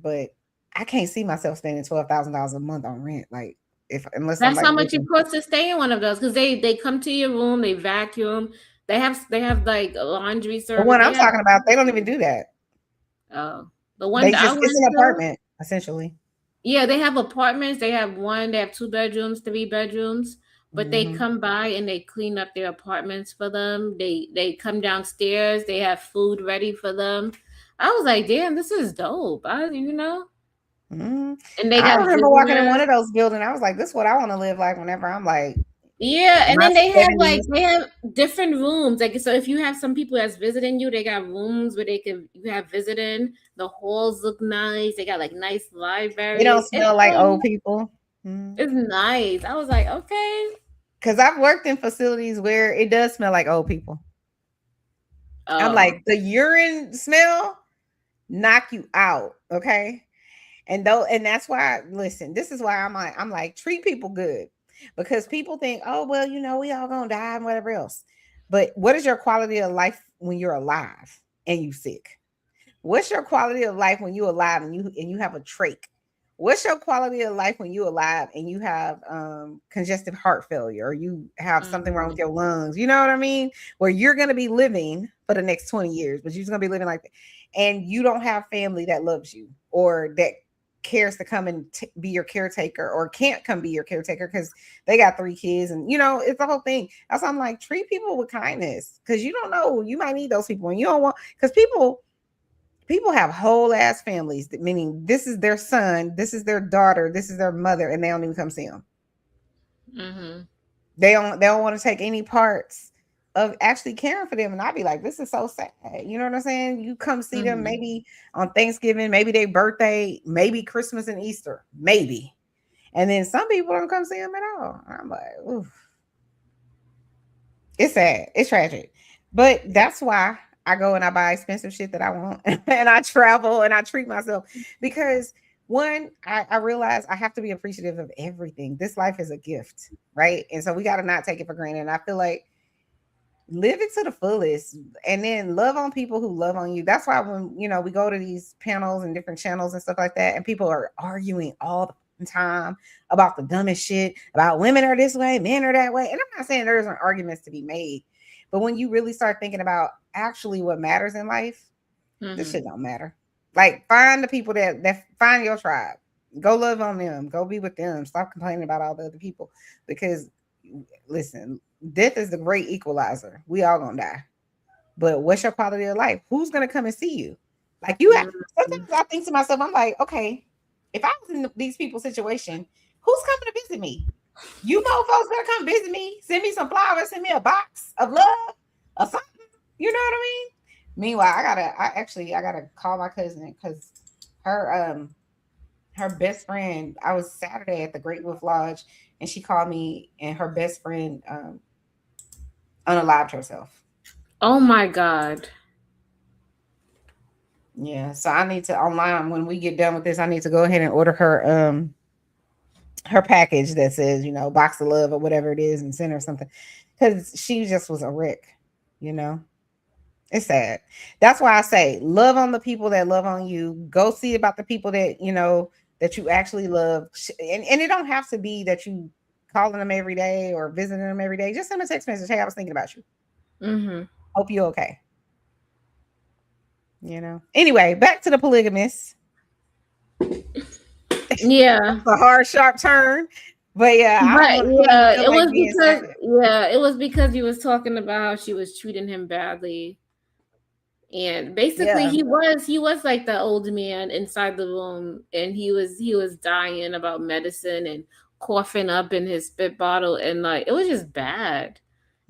A: but I can't see myself spending $12,000 a month on rent. Like if unless I'm
C: That's
A: like
C: how much it
A: living.
C: costs to stay in one of those because they come to your room, they vacuum, they have like a laundry
A: The
C: service.
A: one
C: They
A: I'm
C: have
A: talking about, they don't even do that.
C: the one
A: They
C: that I
A: just it's
C: went
A: an
C: to.
A: apartment essentially.
C: Yeah, they have apartments. They have 2 bedrooms, 3 bedrooms, but they
A: Hmm.
C: come by and they clean up their apartments for them. They come downstairs. They have food ready for them. I was like, damn, this is dope.
A: Mhm.
C: And they
A: I
C: got
A: remember walking in one
C: visitors.
A: of those buildings. I was like, "This is what I want to live like whenever I'm like."
C: Yeah,
A: In
C: and
A: my
C: then
A: '70s.
C: they have different rooms. Like so if you have some people that's visiting you, they got rooms where they can you have visiting. The halls look nice. They got like nice
A: It don't
C: libraries.
A: smell like old people. Mm.
C: It's nice. I was like, okay.
A: Cause I've worked in facilities where it does smell like old people. I'm
C: Oh.
A: like, the urine smell knock you out. Okay. And that's why, listen, this is why I'm like, treat people good. Because people think, oh, well, we all gonna die and whatever else. But what is your quality of life when you're alive and you sick? What's your quality of life when you alive and you have a trach? What's your quality of life when you alive and you have congestive heart failure or you have something wrong with
C: Mhm.
A: your lungs? You know what I mean? Where you're gonna be living for the next 20 years, but you're just gonna be living like that. And you don't have family that loves you or that cares to come and be your caretaker or can't come be your caretaker because they got 3 kids and it's the whole thing. That's why I'm like, treat people with kindness because you don't know, you might need those people and you don't want, because people have whole ass families, meaning this is their son, this is their daughter, this is their mother, and they don't even come see them.
C: Mhm.
A: They don't want to take any parts of actually caring for them. And I'd be like, this is so sad. You know what I'm saying? You come see them
C: Mhm.
A: maybe on Thanksgiving, maybe their birthday, maybe Christmas and Easter, maybe. And then some people don't come see them at all. I'm like, oof. It's sad. It's tragic. But that's why I go and I buy expensive shit that I want and I travel and I treat myself because one, I realize I have to be appreciative of everything. This life is a gift, right? And so we got to not take it for granted. And I feel like live it to the fullest and then love on people who love on you. That's why when, we go to these panels and different channels and stuff like that, and people are arguing all the time about the dumbest shit about women are this way, men are that way. And I'm not saying there isn't arguments to be made, but when you really start thinking about actually what matters in life, this
C: Mhm.
A: shit don't matter. Like find the people that find your tribe. Go love on them. Go be with them. Stop complaining about all the other people. Because listen, death is the great equalizer. We all gonna die. But what's your quality of life? Who's gonna come and see you? Like you have
C: Mhm.
A: sometimes I think to myself, I'm like, okay, if I was in these people's situation, who's coming to visit me? You mofos better come visit me. Send me some flowers, send me a box of love or something. You know what I mean? Meanwhile, I gotta call my cousin because her best friend, I was Saturday at the Great Wolf Lodge and she called me and her best friend unalived herself.
C: Oh my god.
A: Yeah, so I need to online when we get done with this. I need to go ahead and order her package that says box of love or whatever it is and send her something because she just was a wreck. You know, it's sad. That's why I say love on the people that love on you. Go see about the people that you actually love, and it don't have to be that you calling them every day or visiting them every day. Just send them a text message. Hey, I was thinking about you.
C: Mhm.
A: Hope you're okay. Anyway, back to the polygamist.
C: Yeah.
A: A hard, sharp turn. But yeah, I don't
C: But
A: want nobody to
C: yeah,
A: feel like being sad.
C: it was because you was talking about how she was treating him badly. And basically
A: Yeah.
C: he was like the old man inside the room and he was dying about medicine and coughing up in his spit bottle and like it was just bad.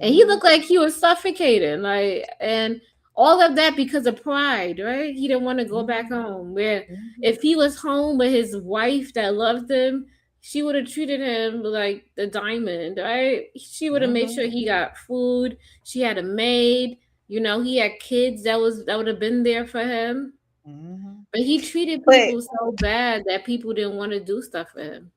C: And he
A: Mhm,
C: looked like he was suffocating, like and all of that because of pride, right? He didn't want to go back
A: mhm,
C: home. Where
A: mhm,
C: if he was home with his wife that loved him, she would have treated him like the diamond, right? She would have made
A: mhm,
C: sure he got food. She had a maid, he had kids that would have been there for him,
A: mhm.
C: but he treated
A: But
C: people so bad that people didn't want to do stuff for him.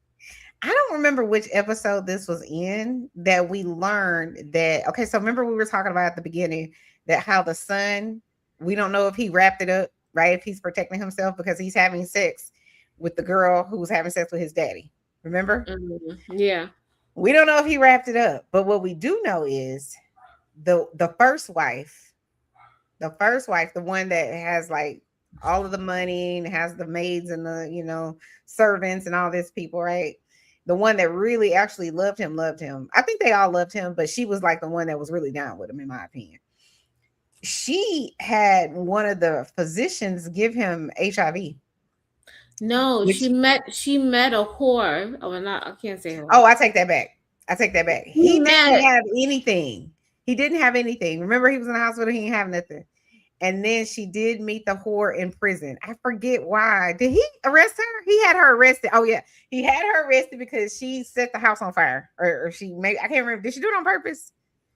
A: I don't remember which episode this was in that we learned that. Okay, so remember we were talking about at the beginning that how the son, we don't know if he wrapped it up, right? If he's protecting himself because he's having sex with the girl who was having sex with his daddy. Remember?
C: Yeah.
A: We don't know if he wrapped it up, but what we do know is the first wife, the one that has like all of the money and has the maids and the servants and all this people, right? The one that really actually loved him. I think they all loved him, but she was like the one that was really down with him, in my opinion. She had one of the physicians give him HIV,
C: No,
A: which
C: she met a whore. Oh, not I can't say whore.
A: oh, I take that back. I take that back.
C: He
A: He didn't
C: mad.
A: have anything. He didn't have anything. Remember, he was in the hospital. He didn't have nothing. And then she did meet the whore in prison. I forget why. Did he arrest her? He had her arrested. Oh yeah, he had her arrested because she set the house on fire, or she made. I can't remember. Did she do it on purpose?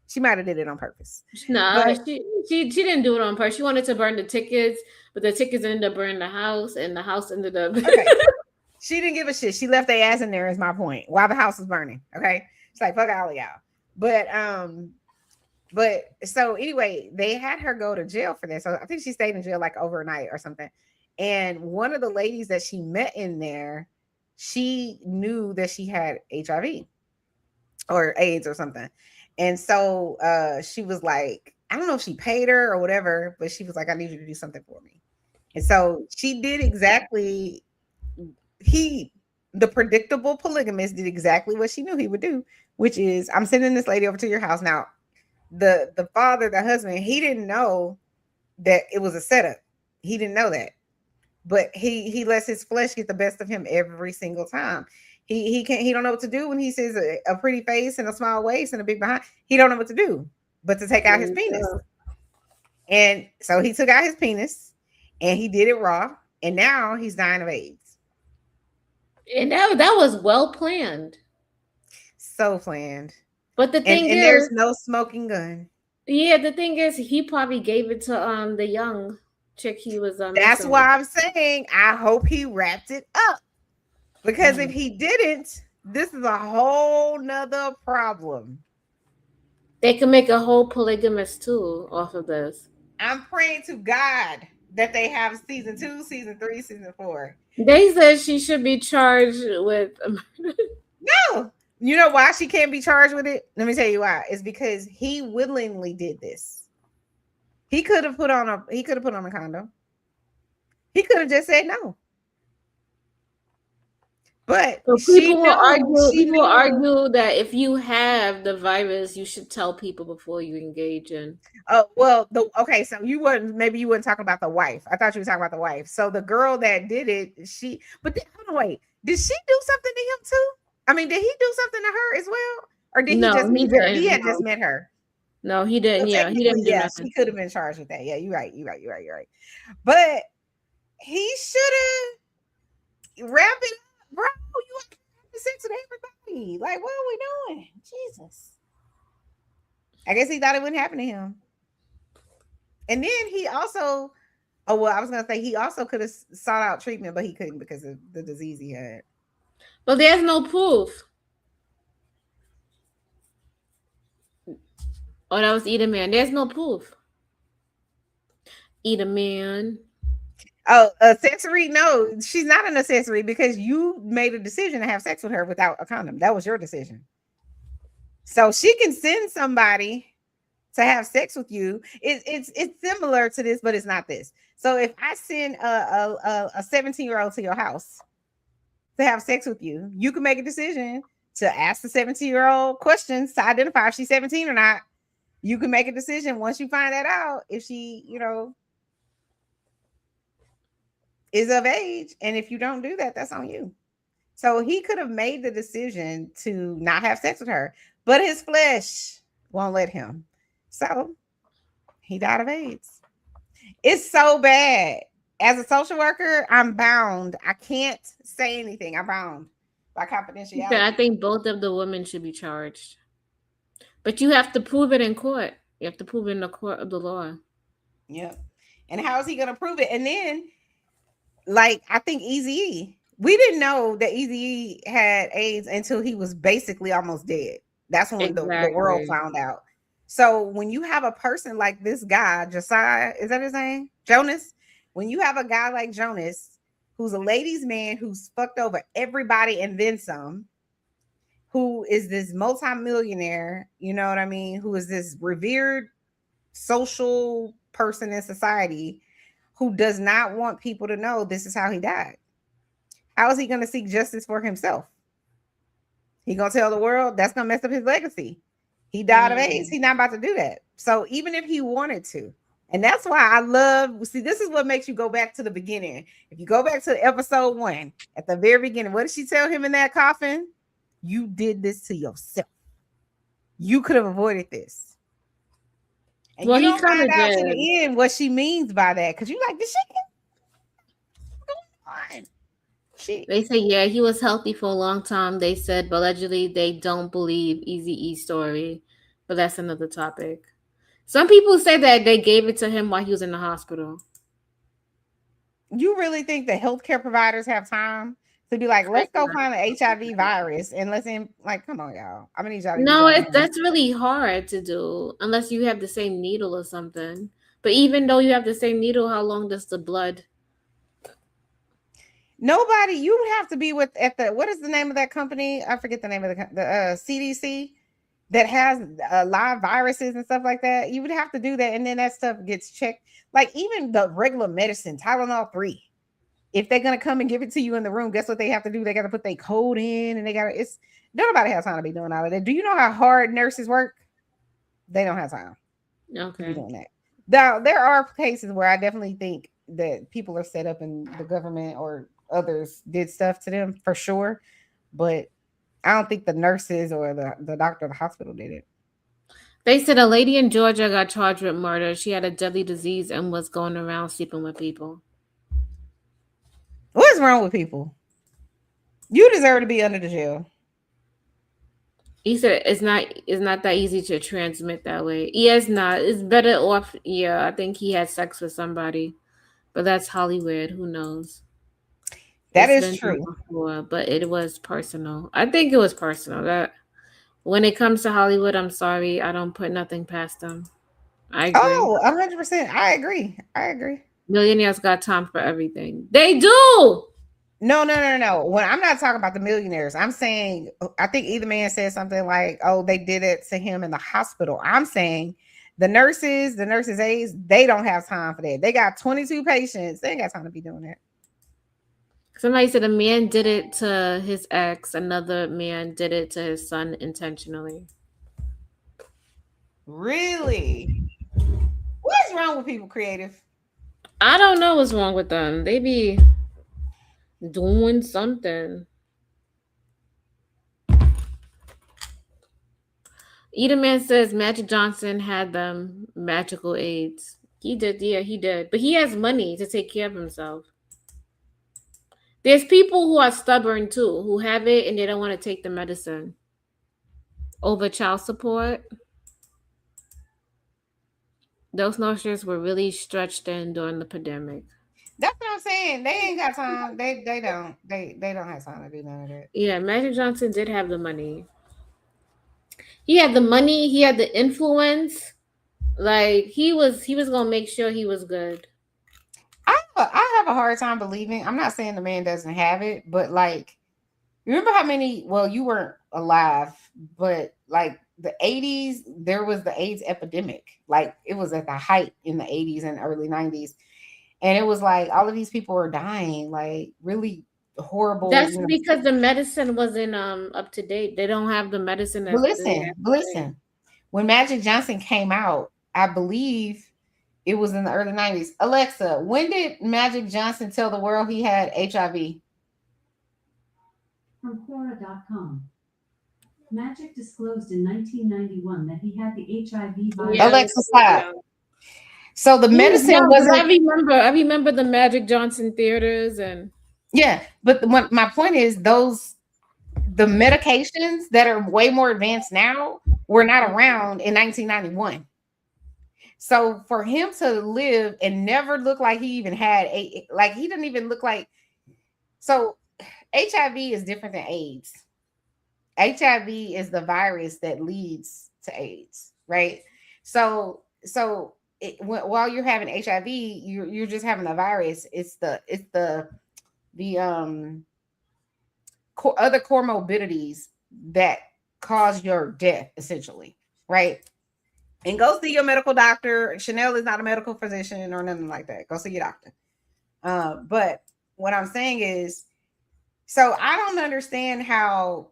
A: She might have did it on purpose.
C: Nah,
A: But
C: she didn't do it on purpose. She wanted to burn the tickets, but the tickets ended up burning the house, and the house ended up.
A: okay, she didn't give a shit. She left their ass in there. Is my point. While the house was burning. Okay, it's like fuck all of y'all. But so anyway, they had her go to jail for this. So I think she stayed in jail like overnight or something. And one of the ladies that she met in there, she knew that she had HIV or AIDS or something. And so she was like, I don't know if she paid her or whatever, but she was like, I need you to do something for me. And so she did exactly, he, the predictable polygamist, did exactly what she knew he would do, which is I'm sending this lady over to your house. Now, the father, the husband, he didn't know that it was a setup. He didn't know that. But he lets his flesh get the best of him every single time. He don't know what to do when he sees a pretty face and a small waist and a big behind. He don't know what to do but to take out his penis. And so he took out his penis and he did it raw. And now he's dying of AIDS.
C: And that was well planned.
A: So planned.
C: But the thing
A: and
C: is,
A: there's no smoking gun.
C: yeah, the thing is, he probably gave it to the young chick he was
A: That's why I'm saying I hope he wrapped it up. Because if he didn't, this is a whole nother problem.
C: They can make a whole polygamist too off of this.
A: I'm praying to God that they have season 2, season 3, season 4.
C: They said she should be charged with
A: No. You know why she can't be charged with it? Let me tell you why. It's because he willingly did this. He could have put on a condom. He could have just said no. But
C: so people will argue that if you have the virus, you should tell people before you engage in.
A: Oh well, okay. So you wouldn't talk about the wife. I thought you were talking about the wife. So the girl that did it, hold on, wait. Did she do something to him too? I mean, did he do something to her as well, or did he just meet her? He had just met her.
C: No, he didn't. Yeah, he didn't do nothing.
A: She could have been charged with that. Yeah, you're right. But he should have wrapped it up, bro. You have sex with everybody. Like, what are we doing? Jesus. I guess he thought it wouldn't happen to him. And then he also, I was gonna say he also could have sought out treatment, but he couldn't because of the disease he had.
C: But there's no proof. Oh, that was Eat Man. There's no proof. Eat Man.
A: Oh, accessory? No, she's not an accessory because you made a decision to have sex with her without a condom. That was your decision. So she can send somebody to have sex with you. It's similar to this, but it's not this. So if I send a 17-year-old to your house to have sex with you, you can make a decision to ask the 17-year-old questions to identify if she's 17 or not. You can make a decision once you find that out if she, is of age. And if you don't do that, that's on you. So he could have made the decision to not have sex with her, but his flesh won't let him. So he died of AIDS. It's so bad. As a social worker, I'm bound. I can't say anything. I'm bound by confidentiality.
C: I think both of the women should be charged. But you have to prove it in court. You have to prove it in the court of the law.
A: Yep. And how is he going to prove it? And then, I think Eazy-E, we didn't know that Eazy-E had AIDS until he was basically almost dead. That's when the world found out. So when you have a person like this guy, Josiah, is that his name? Jonas? When you have a guy like Jonas, who's a ladies' man, who's fucked over everybody and then some, who is this multimillionaire, you know what I mean? Who is this revered social person in society who does not want people to know this is how he died. How is he going to seek justice for himself? He going to tell the world? That's going to mess up his legacy. He died of AIDS. He's not about to do that. So even if he wanted to, and that's why this is what makes you go back to the beginning. If you go back to episode 1, at the very beginning, what did she tell him in that coffin? You did this to yourself. You could have avoided this. And
C: Well,
A: you
C: he
A: don't
C: kind
A: find
C: of
A: out to
C: did.
A: the end what she means by that. Because you like, this shit going on. She
C: They say, yeah, he was healthy for a long time. They said, but allegedly they don't believe Easy E's story. But that's another topic. Some people say that they gave it to him while he was in the hospital.
A: you really think the healthcare providers have time to be like, let's go find the HIV virus and let's like, come on, y'all. I'm gonna need y'all to use
C: No,
A: y'all
C: it
A: brain.
C: that's really hard to do unless you have the same needle or something. But even though you have the same needle, how long does the blood?
A: Nobody, you would have to be with at the what is the name of that company? I forget the name of the CDC that has live viruses and stuff like that. You would have to do that, and then that stuff gets checked. Like even the regular medicine, Tylenol 3. If they're gonna come and give it to you in the room, guess what they have to do? They got to put their code in, and they got to. It's nobody has time to be doing all of that. Do you know how hard nurses work? They don't have time to be
C: Okay.
A: doing that. Now there are cases where I definitely think that people are set up and the government or others did stuff to them for sure, but I don't think the nurses or the doctor or the hospital did it.
C: They said a lady in Georgia got charged with murder. She had a deadly disease and was going around sleeping with people.
A: What's wrong with people? You deserve to be under the jail.
C: He said it's not that easy to transmit that way. Yeah, it's not. It's better off. Yeah, I think he had sex with somebody, but that's Hollywood. Who knows?
A: That
C: It's
A: is
C: been done
A: true.
C: before, but it was personal. I think it was personal. That when it comes to Hollywood, I'm sorry, I don't put nothing past them. I agree.
A: Oh, 100%. I agree. I agree.
C: Millionaires got time for everything. They do.
A: No, no, no, no. When I'm not talking about the millionaires, I'm saying I think either man said something like, "Oh, they did it to him in the hospital." I'm saying the nurses aides, they don't have time for that. They got 22 patients. They ain't got time to be doing that.
C: Somebody said a man did it to his ex. Another man did it to his son intentionally.
A: Really? What's wrong with people creative?
C: I don't know what's wrong with them. They be doing something. Edelman says Magic Johnson had them magical aids. He did, yeah, he did. But he has money to take care of himself. There's people who are stubborn too, who have it and they don't want to take the medicine over child support. Those nurses were really stretched thin during the pandemic.
A: That's what I'm saying. They ain't got time. They don't. They don't have time to do none of that.
C: Yeah, Magic Johnson did have the money. He had the money. He had the influence. Like he was gonna make sure he was good.
A: I have a hard time believing. I'm not saying the man doesn't have it, but like, remember how many? Well, you weren't alive, but like the 80s, there was the AIDS epidemic. Like it was at the height in the 80s and early 90s, and it was like all of these people were dying, like really horrible.
C: That's because the medicine wasn't up to date. They don't have the medicine
A: But
C: that they
A: listen,
C: have
A: but
C: today.
A: listen. When Magic Johnson came out, I believe it was in the early 90s. Alexa, when did Magic Johnson tell the world he had HIV?
D: From Quora.com. Magic disclosed in 1991 that he had the HIV virus.
C: Yeah,
A: Alexa, stop. So the
C: he was
A: medicine
C: young, but
A: wasn't.
C: I remember the Magic Johnson theaters and
A: Yeah, but my point is the medications that are way more advanced now were not around in 1991. So for him to live and never look like he even had like he didn't even look like. So HIV is different than AIDS. HIV is the virus that leads to AIDS, right? While you're having HIV, you're just having a virus. It's the other comorbidities that cause your death, essentially, right? And go see your medical doctor. Chanel is not a medical physician or nothing like that. Go see your doctor. But what I'm saying is, so I don't understand how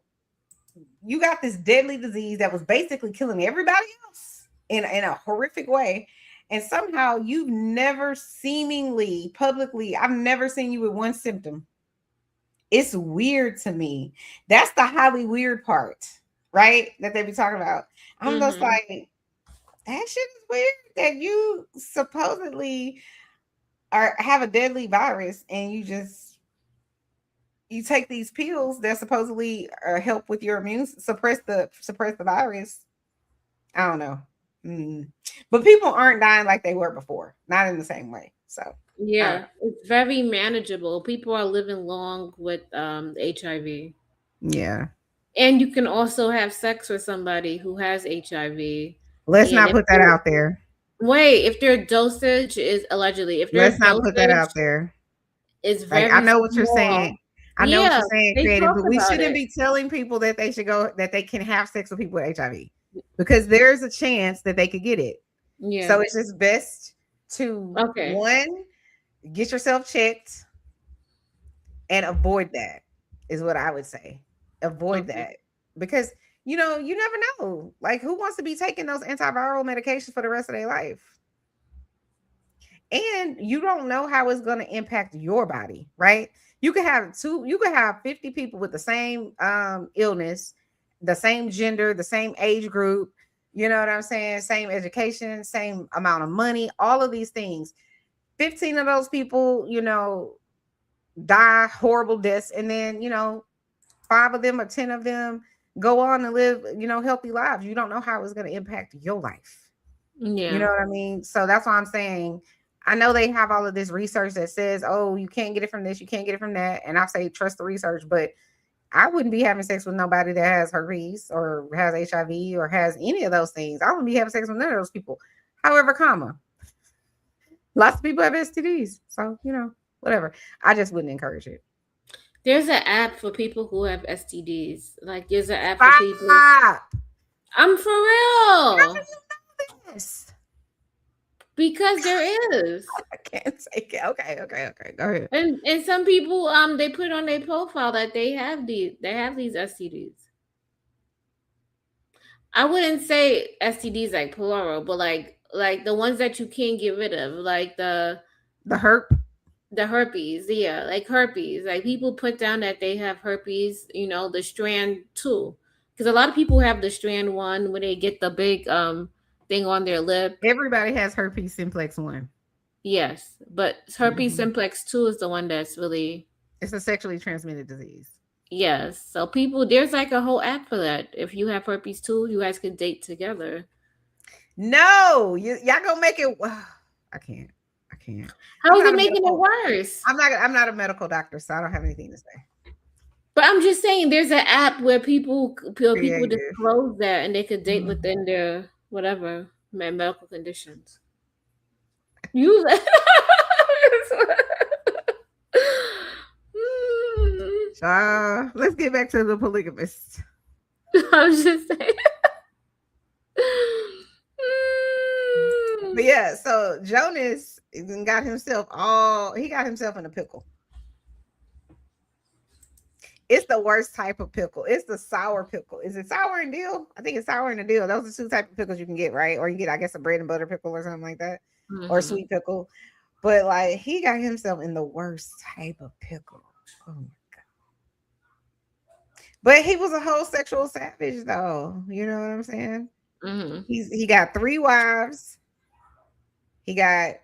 A: you got this deadly disease that was basically killing everybody else in a horrific way. And somehow you've never seemingly publicly, I've never seen you with one symptom. It's weird to me. That's the highly weird part. right? That they be talking about. I'm just
C: Mm-hmm.
A: like, that shit is weird that you supposedly are have a deadly virus and you take these pills that supposedly help with your immune suppress the virus. I don't know. Mm. But people aren't dying like they were before, not in the same way. So I don't
C: Yeah,
A: know.
C: it's very manageable. People are living long with HIV.
A: Yeah.
C: And you can also have sex with somebody who has HIV.
A: Let's
C: And
A: not
C: if
A: put that
C: their
A: out there.
C: wait, if their dosage is allegedly, if their
A: Let's not put that
C: dosage
A: out there.
C: is
A: Like I
C: very
A: know what you're
C: small,
A: saying. I know what
C: yeah,
A: you're saying,
C: they
A: creative,
C: talk
A: but we
C: about
A: shouldn't
C: it.
A: be telling people that they should go that they can have sex with people with HIV because there's a chance that they could get it. So
C: Yeah.
A: it's just best to
C: Okay.
A: one, get yourself checked and avoid that is what I would say. Avoid
C: Okay.
A: that because you never know. Like who wants to be taking those antiviral medications for the rest of their life? And you don't know how it's going to impact your body, right? You could have 50 people with the same illness, the same gender, the same age group, you know what I'm saying? Same education, same amount of money, all of these things. 15 of those people, die horrible deaths, and then, five of them or 10 of them go on and live, healthy lives. You don't know how it's going to impact your life. You
C: Yeah.
A: know what I mean? So that's why I'm saying I know they have all of this research that says, oh, you can't get it from this, you can't get it from that. And I say trust the research, but I wouldn't be having sex with nobody that has herpes or has HIV or has any of those things. I wouldn't be having sex with none of those people. However, lots of people have STDs. So, whatever. I just wouldn't encourage it.
C: There's an app for people who have STDs. Like there's an app for people.
A: Stop.
C: I'm for
A: How do
C: real.
A: you know this?
C: Because there is.
A: I can't take it. Okay. Go ahead.
C: And some people they put on their profile that they have these STDs. I wouldn't say STDs like plural, but like the ones that you can't get rid of, like
A: The herp.
C: the herpes, yeah, like herpes. Like people put down that they have herpes, the strand two. Because a lot of people have the strand one when they get the big thing on their lip.
A: Everybody has herpes simplex 1.
C: Yes. But herpes
A: Mhm.
C: simplex two is the one that's really
A: It's a sexually transmitted disease.
C: yes. So people there's like a whole app for that. If you have herpes two, you guys could date together.
A: No, y'all gonna make it. I can't. I can't.
C: How
A: I'm
C: is
A: not
C: it
A: a
C: making it
A: medical.
C: worse?
A: I'm not a medical doctor, so I don't have anything to say.
C: But I'm just saying, there's an app where people
A: Creative.
C: disclose that and they could date
A: Mhm.
C: within their whatever medical conditions. Use it.
A: Let's get back to the polygamist.
C: I was just saying.
A: But yeah, so Jonas he got himself in a pickle. It's the worst type of pickle. It's the sour pickle. Is it sour and dill? I think it's sour and a dill. Those are two types of pickles you can get, right? Or you get, I guess, a bread and butter pickle or something like that, or
C: Mhm.
A: sweet pickle. But like, he got himself in the worst type of pickle. Oh my god! But he was a whole sexual savage, though. You know what I'm saying?
C: Mhm.
A: He got 3 wives. He got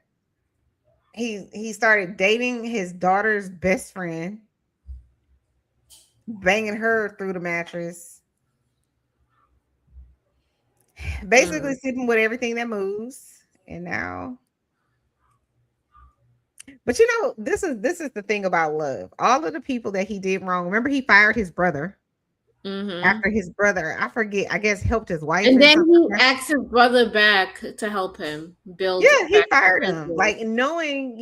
A: he started dating his daughter's best friend, banging her through the mattress, basically
C: Mhm.
A: sleeping with everything that moves. And now, but this is the thing about love. All of the people that he did wrong. Remember, he fired his brother
C: Mhm.
A: after his brother, I forget, I guess helped his wife
C: And
A: in
C: then
A: something.
C: he asked his brother back to help him build
A: Yeah, he
C: back the
A: fired him.
C: business.
A: Like knowing,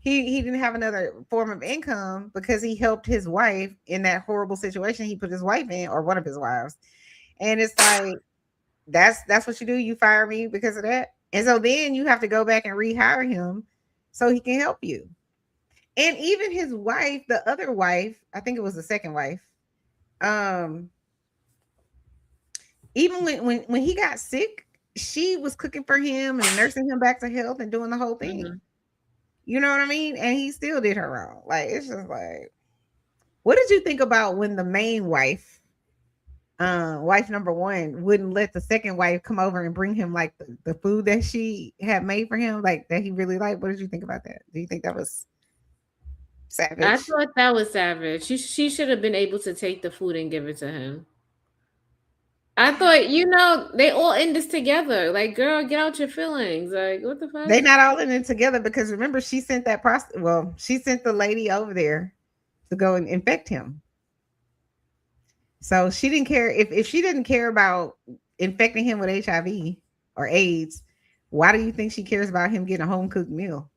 A: he didn't have another form of income because he helped his wife in that horrible situation he put his wife in, or one of his wives. And it's like that's what you do. You fire me because of that. And so then you have to go back and rehire him so he can help you. And even his wife, the other wife, I think it was the second wife, um, even when he got sick, she was cooking for him and nursing him back to health and doing the whole thing.
C: Mhm.
A: You know what I mean? And he still did her wrong. Like, it's just like, what did you think about when the main wife wife number one wouldn't let the second wife come over and bring him like the food that she had made for him, like that he really liked. What did you think about that? Do you think that was
C: I
A: savage?
C: thought that was savage. She should have been able to take the food and give it to him. I thought, they all in this together. Like, girl, get out your feelings. Like, what the fuck?
A: They not all in it together because remember she sent that well, she sent the lady over there to go and infect him. So she didn't care if she didn't care about infecting him with HIV or AIDS. Why do you think she cares about him getting a home cooked meal?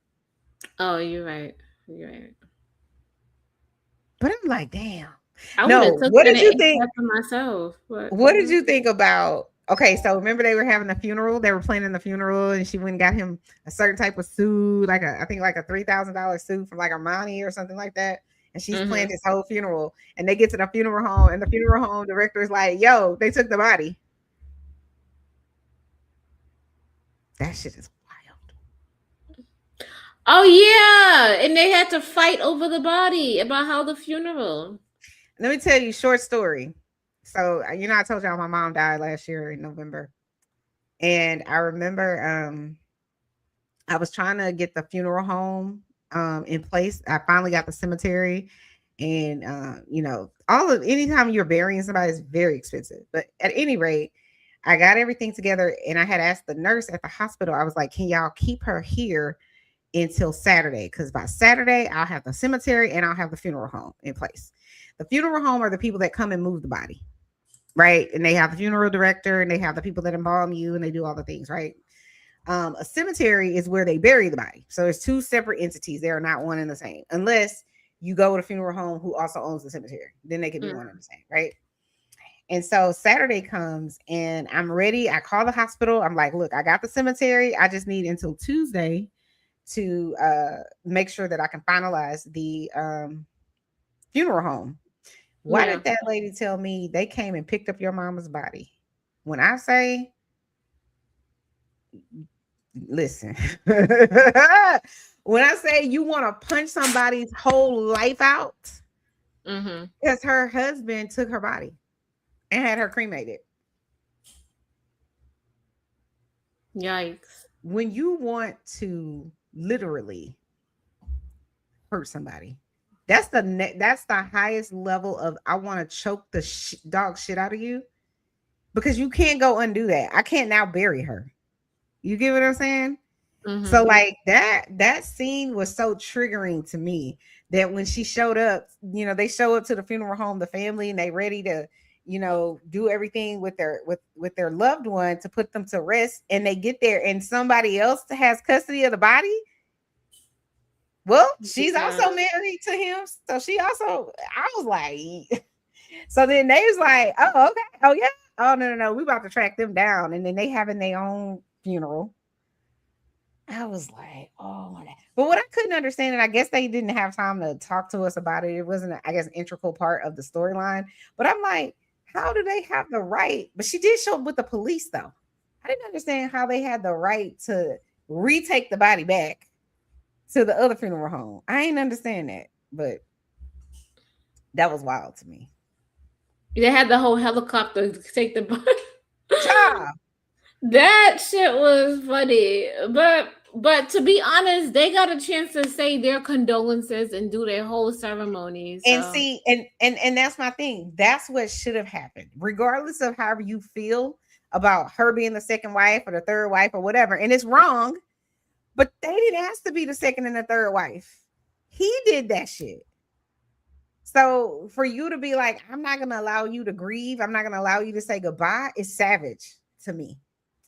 C: Oh, you're right. You're right.
A: But I'm like, damn.
C: I would have
A: No,
C: took
A: what
C: that
A: did
C: and
A: you
C: ate
A: think?
C: that for myself.
A: What did you think about? Okay, so remember they were having a funeral. They were planning the funeral, and she went and got him a certain type of suit, like I think like a $3,000 suit from like Armani or something like that. And she's planned his whole funeral. And they get to the funeral home, and the funeral home director is like, "Yo, they took the body." That shit is wild.
C: Oh yeah, and they had to fight over the body about how the funeral.
A: Let me tell you a short story. So I told y'all my mom died last year in November, and I remember I was trying to get the funeral home in place. I finally got the cemetery, and anytime you're burying somebody is very expensive. But at any rate, I got everything together, and I had asked the nurse at the hospital. I was like, "Can y'all keep her here until Saturday? Because by Saturday, I'll have the cemetery and I'll have the funeral home in place." The funeral home are the people that come and move the body, right? And they have the funeral director, and they have the people that embalm you, and they do all the things, right? A cemetery is where they bury the body. So it's two separate entities. They are not one and the same, unless you go to a funeral home who also owns the cemetery. Then they can be one and the same, right? And so Saturday comes and I'm ready. I call the hospital. I'm like, look, I got the cemetery. I just need until Tuesday to make sure that I can finalize the funeral home. Why did that lady tell me they came and picked up your mama's body? When I say, listen, when I say you want to punch somebody's whole life out, because her husband took her body and had her cremated.
C: Yikes.
A: When you want to literally hurt somebody, that's the highest level of I want to choke the dog shit out of you, because you can't go undo that. I can't now bury her. You get what I'm saying? So like that scene was so triggering to me that when she showed up, they show up to the funeral home, the family, and they ready to, do everything with their loved one to put them to rest, and they get there and somebody else has custody of the body. Well, she's also married to him, so I was like, so then they was like, oh, okay, oh yeah, oh no, we about to track them down, and then they having their own funeral. I was like, oh my God. But what I couldn't understand, and I guess they didn't have time to talk to us about it. It wasn't, I guess, an integral part of the storyline. But I'm like, how do they have the right? But she did show up with the police, though. I didn't understand how they had the right to retake the body back to the other funeral home. I ain't understand that, but that was wild to me.
C: They had the whole helicopter to take the body.
A: Child.
C: That shit was funny, but to be honest, they got a chance to say their condolences and do their whole ceremony. So.
A: And see, and that's my thing. That's what should have happened, regardless of however you feel about her being the second wife or the third wife or whatever. And it's wrong, but they didn't ask to be the second and the third wife. He did that shit. So for you to be like, I'm not gonna allow you to grieve, I'm not gonna allow you to say goodbye, is savage to me.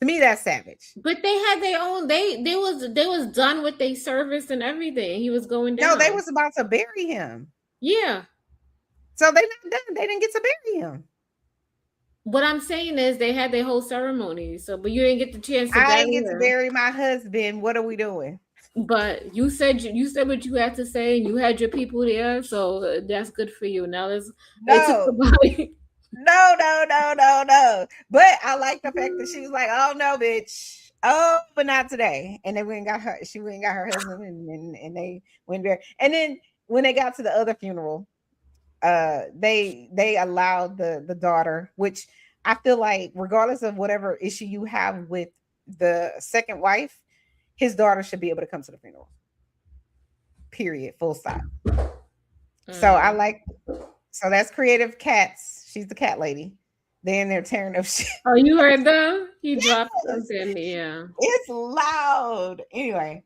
A: To me, that's savage.
C: But they had their own. They was done with their service and everything. He was going down.
A: No, they was about to bury him.
C: Yeah.
A: So they not done. They didn't get to bury him.
C: What I'm saying is they had their whole ceremony. So, but you didn't get the chance to.
A: I didn't get to bury my husband. What are we doing?
C: But you said what you had to say, and you had your people there. So that's good for you. Now let's.
A: No.
C: They took the body.
A: No. But I like the fact that she was like, oh no, bitch. Oh, but not today. And they went and got her, she went and got her husband and they went there. And then when they got to the other funeral, they allowed the daughter, which I feel like regardless of whatever issue you have with the second wife, his daughter should be able to come to the funeral. Period. Full stop. So I
C: Mm.
A: like, so that's creative cats. She's the cat lady. Then they're tearing up shit.
C: Oh, you heard them? He dropped
A: Yes,
C: something. Yeah.
A: it's loud. Anyway,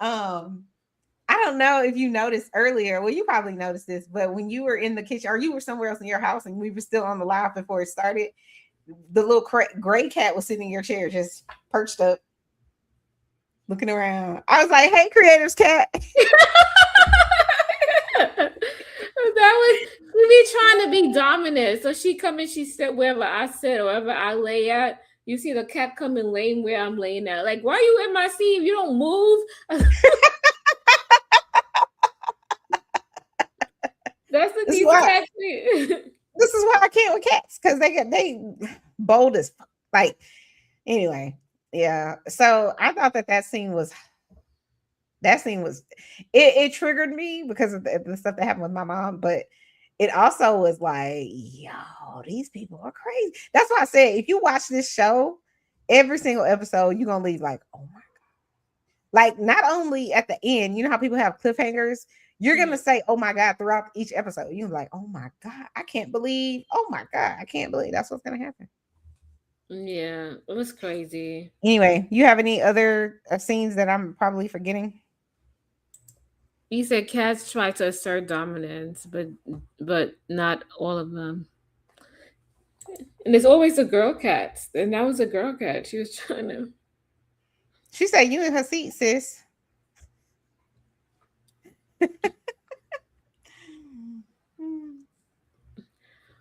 A: um, I don't know if you noticed earlier. Well, you probably noticed this, but when you were in the kitchen or you were somewhere else in your house and we were still on the live before it started, the little gray cat was sitting in your chair, just perched up, looking around. I was like, "Hey, creators, cat."
C: That was we be trying to be dominant. So she come and she sit wherever I sit or wherever I lay at. You see the cat come and laying where I'm laying at. Like, why are you in my seat? You don't move. That's what
A: This is
C: these
A: why.
C: cats do.
A: This is why I can't with cats because they bold as fuck. Like anyway, yeah. So I thought that scene was it triggered me because of the stuff that happened with my mom, but it also was like, yo, these people are crazy. That's why I said if you watch this show, every single episode, you're gonna leave like, oh my, like not only at the end, you know how people have cliffhangers, you're gonna say, oh my God, throughout each episode. You're like, oh my God, I can't believe, oh my God, I can't believe that's what's gonna happen.
C: Yeah, it was crazy.
A: Anyway, you have any other scenes that I'm probably forgetting?
C: He said cats try to assert dominance, but not all of them. And there's always a girl cat, and that was a girl cat. She was trying to.
A: She said, you in her seat, sis.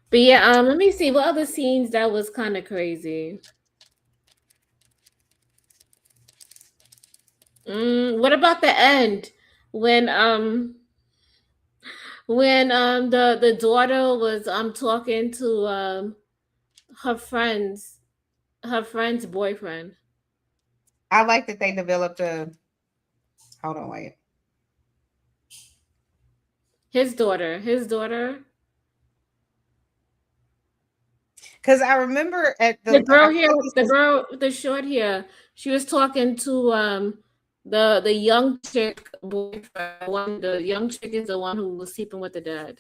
C: But yeah, let me see what other scenes that was kind of crazy. What about the end when the daughter was talking to her friend's boyfriend.
A: I like that they developed a, hold on, wait.
C: His daughter.
A: Because I remember at
C: The girl
A: I
C: here,
A: feel like
C: the
A: this was,
C: girl with the short hair, she was talking to the young chick boyfriend. The young chick is the one who was sleeping with the dad.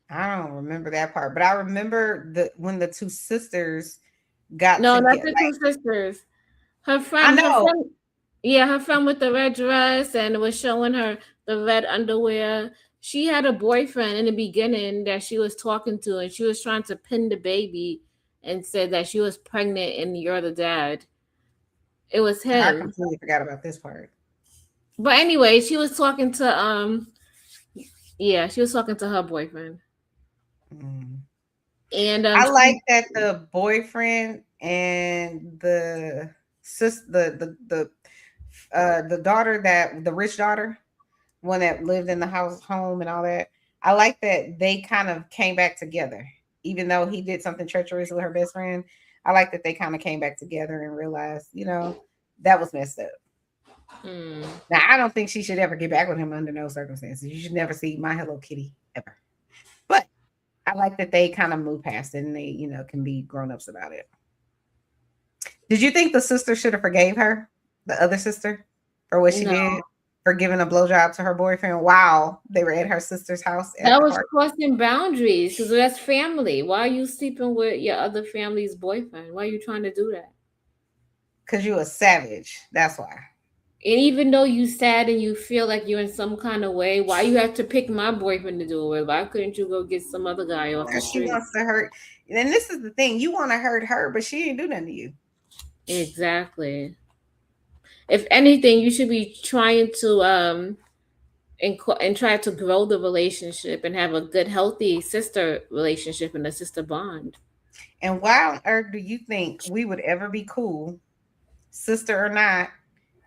A: I don't remember that part, but I remember when the two sisters got
C: No, not
A: together.
C: the two
A: Like,
C: sisters. Her
A: I
C: friend,
A: know.
C: yeah, her friend with the red dress and was showing her the red underwear. She had a boyfriend in the beginning that she was talking to, and she was trying to pin the baby and said that she was pregnant and you're the dad. It was
A: I
C: him.
A: completely forgot about this part.
C: But anyway, she was talking to yeah, she was talking to her boyfriend.
A: Mm.
C: And
A: I like that the boyfriend and the sis the daughter, that the rich daughter, one that lived in the house home and all that. I like that they kind of came back together, even though he did something treacherous with her best friend. I like that they kind of came back together and realized, that was messed up.
C: mm,
A: Now, I don't think she should ever get back with him under no circumstances. You should never see My Hello Kitty ever. But I like that they kind of move past it and they, can be grown ups about it. Did you think the sister should have forgave her, the other sister, for what she
C: no,
A: did, for giving a blowjob to her boyfriend while they were at her sister's house at
C: that
A: the
C: was
A: party?
C: crossing boundaries because that's family. Why are you sleeping with your other family's boyfriend? Why are you trying to do that?
A: Because you a savage. That's why.
C: And even though you sad and you feel like you're in some kind of way, why you have to pick my boyfriend to do it with? Why couldn't you go get some other guy off
A: Now
C: the
A: she
C: street?
A: wants to hurt. And this is the thing. You want to hurt her, but she didn't do nothing to you.
C: Exactly. If anything, you should be trying to and try to grow the relationship and have a good, healthy sister relationship and a sister bond.
A: And why on earth do you think we would ever be cool, sister or not,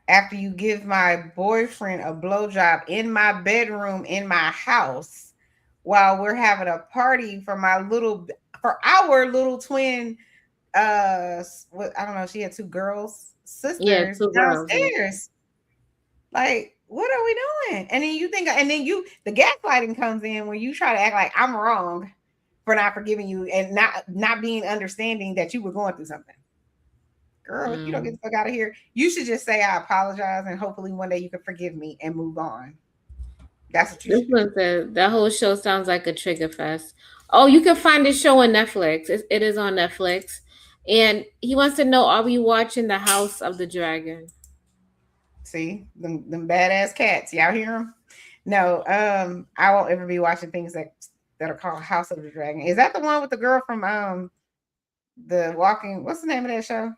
A: after you give my boyfriend a blowjob in my bedroom in my house while we're having a party for our little twin, I don't know, she had two girls,
C: Yeah,
A: sisters
C: two girls. Yeah.
A: downstairs. Like, what are we doing? And then you think, and then the gaslighting comes in when you try to act like I'm wrong for not forgiving you and not being understanding that you were going through something. Girl, if you don't get the fuck out of here, you should just say I apologize and hopefully one day you can forgive me and move on. That's what you
C: This
A: should do.
C: one said that whole show sounds like a trigger fest. Oh, you can find this show on Netflix. It is on Netflix. And he wants to know, are we watching The House of the Dragon?
A: See, them badass cats. Y'all hear them? No, I won't ever be watching things that are called House of the Dragon. Is that the one with the girl from the Walking? What's the name of that show?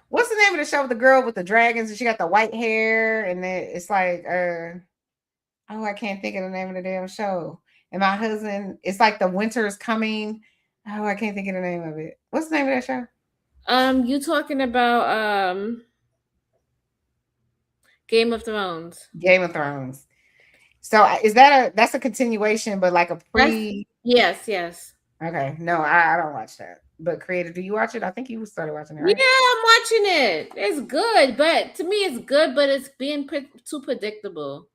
A: What's the name of the show with the girl with the dragons and she got the white hair and it's like oh, I can't think of the name of the damn show. And my husband, it's like the winter is coming. Oh, I can't think of the name of it. What's the name of that show?
C: You talking about Game of Thrones?
A: Game of Thrones. So is that's a continuation, but like a pre?
C: Yes.
A: Okay, no, I don't watch that. But Creative, do you watch it? I think you started watching it, right?
C: Yeah, I'm watching it. It's good, but to me, it's good, but it's being too predictable.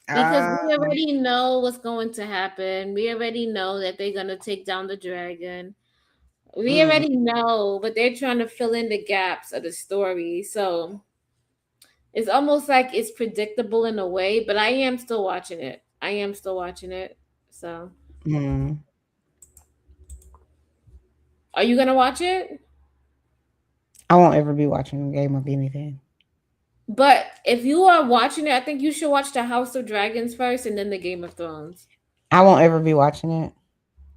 C: Because we already know what's going to happen. We already know that they're gonna take down the dragon. We already know, but they're trying to fill in the gaps of the story. So it's almost like it's predictable in a way, but I am still watching it. So are you gonna watch it?
A: I won't ever be watching a game of anything.
C: But if you are watching it, I think you should watch the House of Dragons first and then the Game of Thrones.
A: I won't ever be watching it.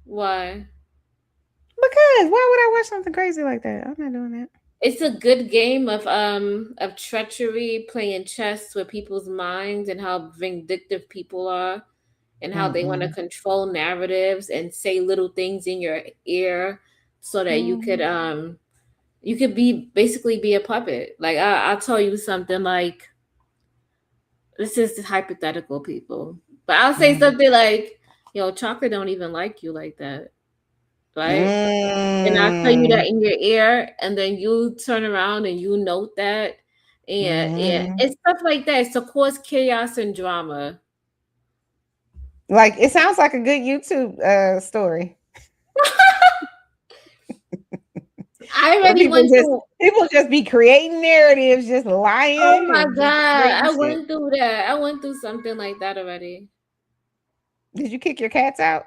C: Why?
A: Because why would I watch something crazy like that? I'm not doing that.
C: It's a good game of treachery, playing chess with people's minds and how vindictive people are and how they want to control narratives and say little things in your ear so that you could be basically be a puppet. Like I'll tell you something like, this is hypothetical, people, but I'll say something like, yo, Chakra don't even like you like that. Right? And I'll tell you that in your ear, and then you turn around and you note that. And it's stuff like that. It's to cause chaos and drama.
A: Like, it sounds like a good YouTube story.
C: I already went through.
A: People just be creating narratives, just lying.
C: Oh my God. I went through that. I went through something like that already.
A: Did you kick your cats out?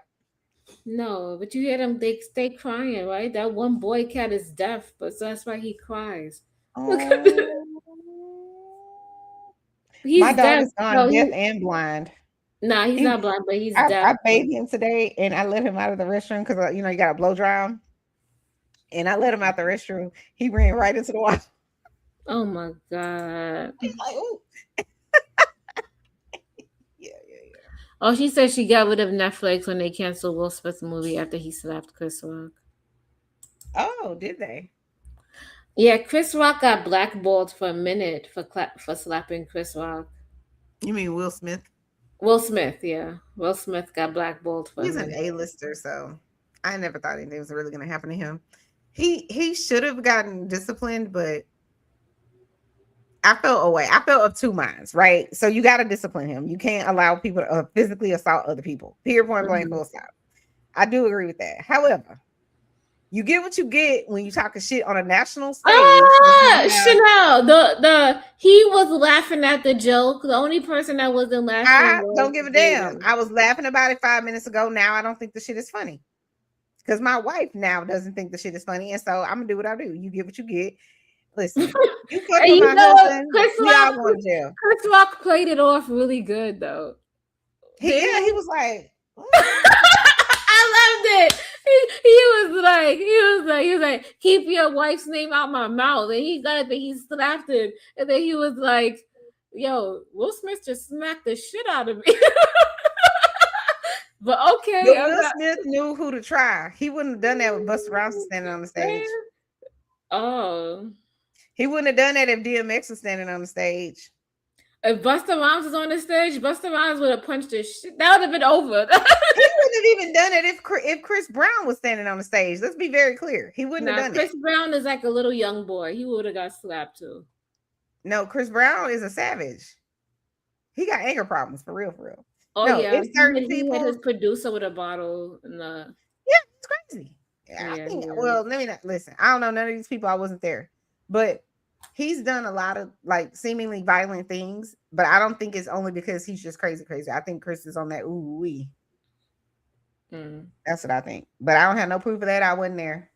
C: No, but you hear them, they stay crying, right? That one boy cat is deaf, but so that's why he cries. Look at that.
A: My dog is gone deaf and blind.
C: Nah, he's not blind, but he's deaf.
A: I bathed him today and I let him out of the restroom because you got to blow dry him. And I let him out the restroom. He ran right into the water.
C: Oh my God.
A: He's like, ooh. Yeah.
C: Oh, she said she got rid of Netflix when they canceled Will Smith's movie after he slapped Chris Rock.
A: Oh, did they?
C: Yeah, Chris Rock got blackballed for a minute for slapping Chris Rock.
A: You mean Will Smith?
C: Will Smith, yeah. Will Smith got blackballed for
A: He's
C: a minute.
A: He's an A-lister, so I never thought anything was really going to happen to him. He should have gotten disciplined, but I felt away. I felt of two minds, right? So you got to discipline him. You can't allow people to physically assault other people. Period, point blank, full stop. I do agree with that. However, you get what you get when you talking shit on a national stage.
C: Chanel, he was laughing at the joke. The only person that wasn't laughing.
A: I don't give a damn. I was laughing about it 5 minutes ago. Now I don't think the shit is funny. Because my wife now doesn't think the shit is funny. And so I'm going to do what I do. You get what you get. Listen, you fuck with my husband, we all going to jail.
C: Chris Rock played it off really good, though.
A: He was like...
C: I loved it. He was like, keep your wife's name out my mouth. And he got it, but he slapped him. And then he was like, yo, Will Smith just smacked the shit out of me. But okay.
A: But Will Smith knew who to try. He wouldn't have done that with Busta Rhymes standing on the stage.
C: Oh.
A: He wouldn't have done that if DMX was standing on the stage.
C: If Busta Rhymes was on the stage, Busta Rhymes would have punched the shit. That would have been over.
A: He wouldn't have even done it if Chris Brown was standing on the stage. Let's be very clear. He wouldn't have done
C: Chris
A: it.
C: Brown is like a little young boy. He would have got slapped too.
A: No, Chris Brown is a savage. He got anger problems for real, for real.
C: Oh
A: No,
C: yeah,
A: it's certain
C: he had
A: people.
C: his producer with a bottle and the
A: Yeah, it's crazy. Yeah, I
C: yeah,
A: think.
C: he is.
A: Well, let me not listen. I don't know none of these people. I wasn't there, but he's done a lot of like seemingly violent things. But I don't think it's only because he's just crazy, crazy. I think Chris is on that ooh wee.
C: Mm.
A: That's what I think. But I don't have no proof of that. I wasn't there.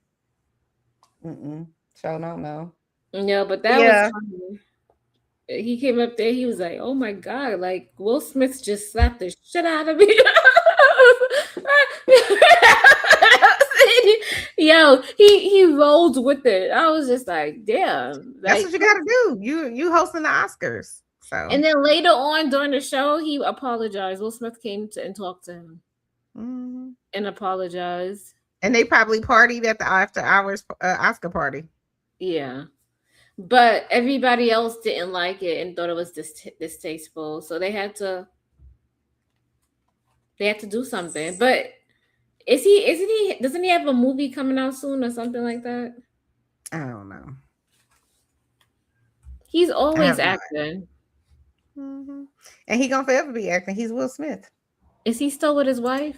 A: So no, no.
C: Yeah, but
A: But
C: that was
A: yeah,
C: funny. He came up there, he was like, "Oh my god, like Will Smith just slapped the shit out of me." Yo, he rolled with it. I was just like, damn.
A: that's what
C: Like,
A: you got to do. You hosting the Oscars, so
C: and then later on during the show, he apologized. Will Smith came to and talked to him
A: mhm.
C: and apologized.
A: And they probably partied at the after hours Oscar party.
C: Yeah. But everybody else didn't like it and thought it was distasteful. So they had to do something. But doesn't he have a movie coming out soon or something like that?
A: I don't know.
C: He's
A: I
C: always
A: have no.
C: acting.
A: And he gonna forever be acting. He's Will Smith.
C: Is he still with his wife?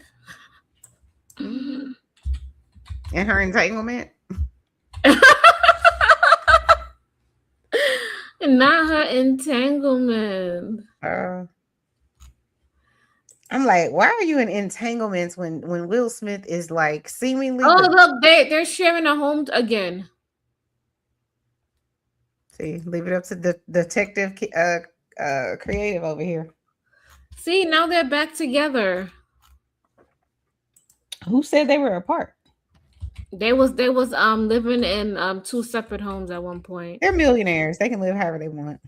A: hmm And her entanglement.
C: Not her entanglement.
A: Uh, I'm like, why are you in entanglements when Will Smith is like seemingly
C: Oh,
A: the
C: look, they're sharing a home again.
A: see? Leave it up to the detective creative over here.
C: See, now they're back together.
A: Who said they were apart?
C: They was living in two separate homes at one point.
A: They're millionaires. They can live however they want.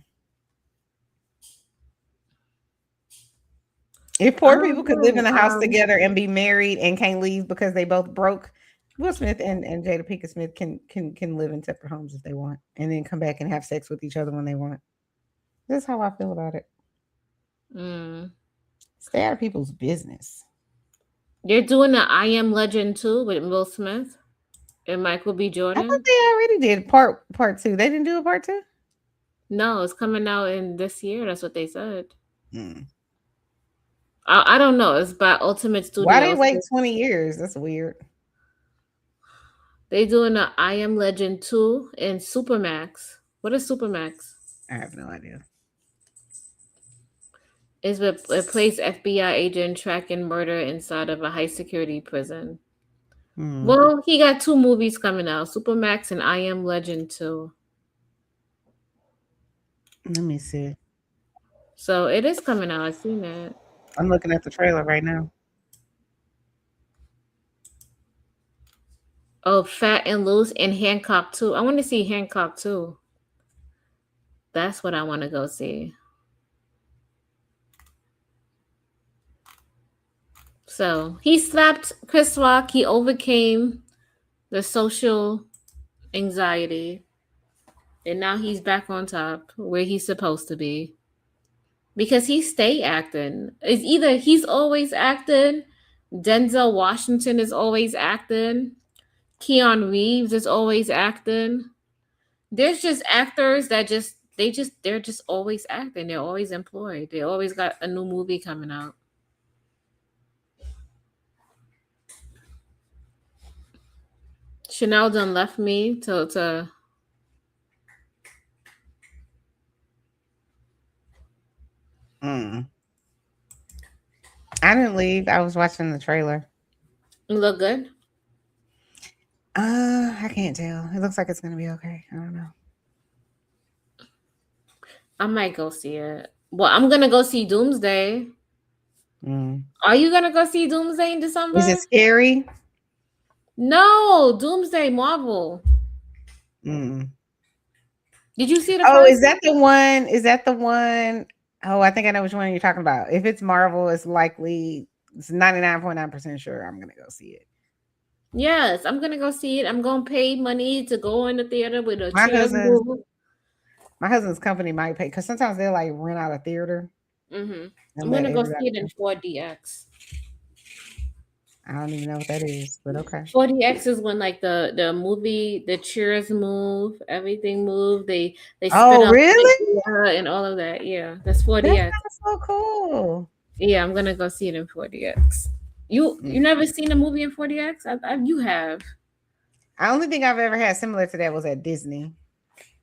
A: If
C: I
A: poor
C: don't
A: people could live in
C: know.
A: a house together and be married and can't leave because they both broke, Will Smith and Jada Pinkett Smith can live in separate homes if they want, and then come back and have sex with each other when they want. That's how I feel about it.
C: Mm.
A: Stay out of people's business.
C: They're doing the I Am Legend too with Will Smith and Michael B.
A: I thought
C: Jordan.
A: they already did part two. They didn't do a part two.
C: No, it's coming out in this year. That's what they said.
A: Hmm.
C: I don't know. It's by Ultimate
A: Why they
C: Studios.
A: wait 20 years? That's weird.
C: They doing the I Am Legend 2 and Supermax. What is Supermax?
A: I have no idea.
C: It plays FBI agent tracking murder inside of a high security prison.
A: Hmm.
C: Well, he got two movies coming out, Supermax and I Am Legend 2.
A: Let me see.
C: So it is coming out. I've seen that.
A: I'm looking at the trailer right now.
C: Oh, Fat and Loose and Hancock 2. I want to see Hancock 2. That's what I want to go see. So he slapped Chris Rock. He overcame the social anxiety. And now he's back on top where he's supposed to be. Because he stay acting. It's either he's always acting, Denzel Washington is always acting, Keanu Reeves is always acting. There's just actors that they're just always acting. They're always employed. They always got a new movie coming out. Chanel done left me to
A: Mm. I didn't leave. I was watching the trailer.
C: look good.
A: I can't tell. It looks like it's gonna be okay. I don't know.
C: I might go see it. Well, I'm gonna go see Doomsday.
A: Mm.
C: Are you gonna go see Doomsday in
A: Is
C: December?
A: it scary?
C: No, Doomsday Marvel.
A: Mm.
C: Did you see the
A: Oh,
C: first?
A: is that the one? Is that the one? Oh, I think I know which one you're talking about. If it's Marvel, it's 99.9% sure I'm gonna go see it.
C: Yes, I'm gonna go see it. I'm gonna pay money to go in the theater with a
A: My
C: chair
A: husband's
C: move.
A: my husband's company might pay because sometimes they'll like rent out a theater
C: Mm-hmm.
A: and
C: I'm
A: let
C: gonna go see
A: everybody
C: it in
A: know.
C: 4DX.
A: I don't even know what that is, but okay.
C: 40X is when like the movie, the chairs move, everything move. They spit
A: Oh,
C: out like
A: really?
C: air and all of that. Yeah, that's
A: That
C: 40X.
A: sounds so cool.
C: Yeah, I'm gonna go see it in 40X. You
A: Mm.
C: never seen a movie in 40X? You have.
A: I only think I've ever had similar to that was at Disney,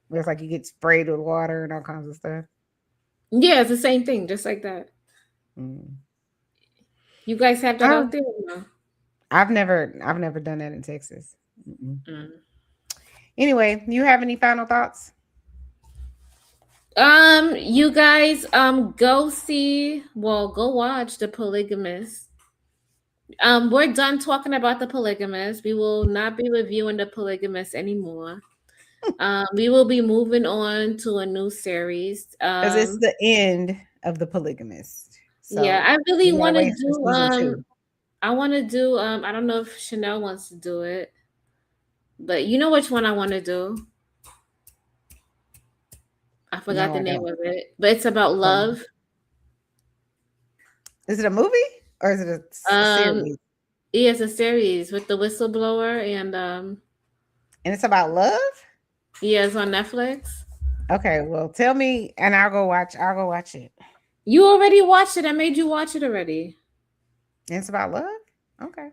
A: where it's like you get sprayed with water and all kinds of stuff.
C: Yeah, it's the same thing, just like that.
A: Mm.
C: You guys have that out
A: Oh,
C: there? Or no?
A: I've never done that in Texas. Mm-mm.
C: Mm.
A: Anyway, you have any final thoughts?
C: You guys, go see, well, go watch The Polygamist. We're done talking about The Polygamist. We will not be reviewing The Polygamist anymore. We will be moving on to a new series.
A: Because it's the end of The Polygamist.
C: Yeah,
A: So
C: I really
A: we gotta
C: want to
A: wait for
C: do,
A: season two.
C: I want to do, I don't know if Chanel wants to do it, but you know which one I want to do? I forgot
A: No,
C: the
A: I
C: name
A: don't.
C: of it, but it's about love.
A: Is it a movie or is it a
C: Um,
A: series?
C: yeah, it's a series with the whistleblower, and
A: And it's about love?
C: yeah, it's on Netflix.
A: Okay, well, tell me and I'll go watch it.
C: You already watched it. I made you watch it already.
A: And it's about love? Okay.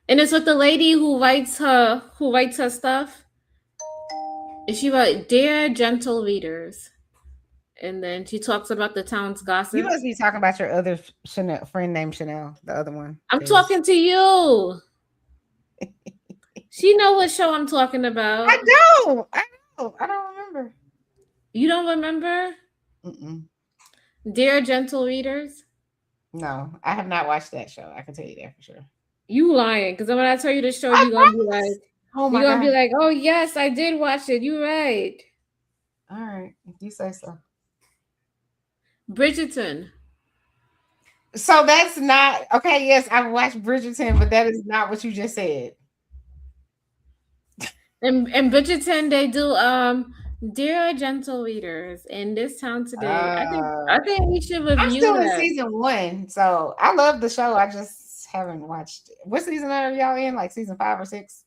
C: And it's with the lady who writes her stuff. And she wrote Dear Gentle Readers. And then she talks about the town's
A: You
C: gossip.
A: must be talking about your other Chanel friend named Chanel, the other one.
C: I'm
A: 'Cause
C: talking to you. She know what show I'm talking
A: I
C: about.
A: don't. I don't remember.
C: You don't remember?
A: Mm-mm.
C: Dear Gentle Readers?
A: No, I have not watched that show. I can tell you that for sure.
C: You lying. Because when I tell you the show,
A: I
C: you're gonna be
A: promise.
C: like,
A: Oh
C: you're
A: my
C: gonna be
A: god.
C: like, oh yes, I did watch it. You right.
A: All right, if you say so.
C: Bridgerton.
A: So that's not okay. Yes, I've watched Bridgerton, but that is not what you just said.
C: In Bridgerton, they do Dear Gentle Readers in this town today. I
A: Uh,
C: think we should
A: I'm
C: review
A: still in
C: that.
A: season one, so I love the show. I just haven't watched it. What season are y'all in? Like season 5 or 6?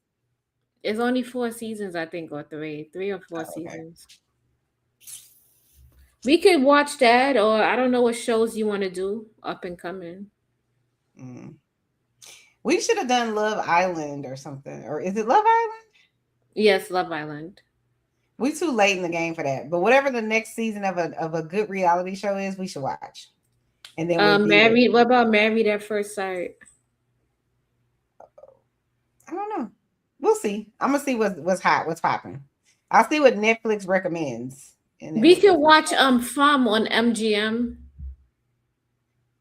C: It's only 4 seasons, I think, or three or four
A: Oh, okay.
C: seasons. We could watch that, or I don't know what shows you want to do up and coming.
A: Mm. We should have done Love Island or something. Or is it Love Island?
C: Yes, Love Island.
A: We too late in the game for that. But whatever the next season of a good reality show is, we should watch. And then review it.
C: Married. What about Married at First Sight?
A: I don't know. We'll see. I'm gonna see what's hot, what's popping. I'll see what Netflix recommends. And then
C: We
A: we'll
C: could
A: go.
C: watch From on MGM.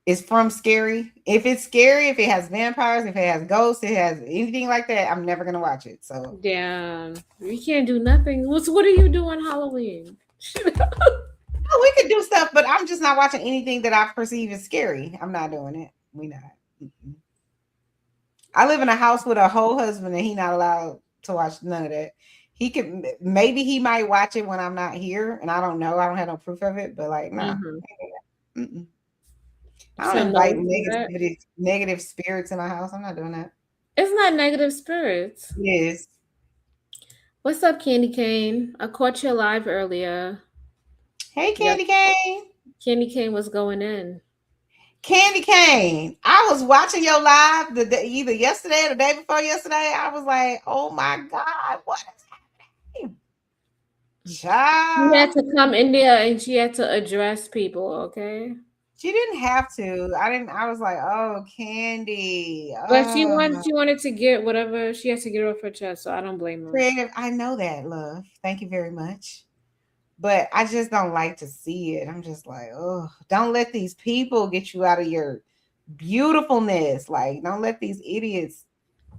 A: It's from scary. If it's scary, if it has vampires, if it has ghosts, it has anything like that, I'm never gonna watch it. So
C: Damn, we can't do nothing. What do you do on Halloween?
A: oh, we could do stuff, but I'm just not watching anything that I perceive as scary. I'm not doing it. We not. Mm-mm. I live in a house with a whole husband, and he not allowed to watch none of that. He could maybe he might watch it when I'm not here, and I don't know. I don't have no proof of it, but like, nah.
C: Mhm.
A: Mm-mm. I
C: So
A: don't
C: no
A: invite
C: to that.
A: negative spirits in my house. I'm not doing that.
C: It's not negative spirits.
A: Yes.
C: What's up, Candy Cane? I caught you live earlier.
A: Hey,
C: Yep,
A: Candy Cane.
C: Candy Cane was going in.
A: Candy Cane. I was watching your live the day, either yesterday or the day before yesterday. I was like, oh my God, what is happening?
C: She had
A: Child.
C: to come in there and she had to address people, okay?
A: She didn't have to. I didn't. I was like, oh, Candy.
C: But
A: Oh,
C: she wanted to get whatever she has to get off her chest, so I don't blame her.
A: creative. I know that, love. Thank you very much. But I just don't like to see it. I'm just like, oh, don't let these people get you out of your beautifulness. Like, don't let these idiots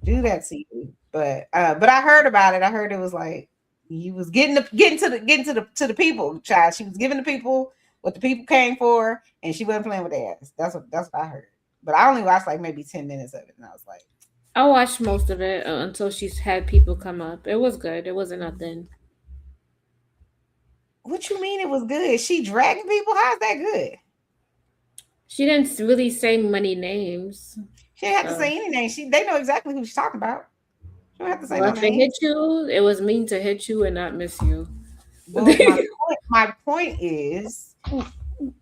A: do that to you. But I heard about it. I heard it was like you was getting to the people, child. She was giving the people what the people came for, and she wasn't playing with their ass. That's what I heard. But I only watched like maybe 10 minutes of it, and I was like,
C: I watched most of it until she's had people come up. It was good. It wasn't nothing.
A: what you mean it was good? She dragging people? How's that good?
C: She didn't really say many names.
A: She didn't have to
C: So,
A: say any name. They know exactly who she's talking about. She don't have to say
C: well,
A: no
C: if it hit
A: names.
C: you, it was mean to hit you and not miss you.
A: Well, my point is,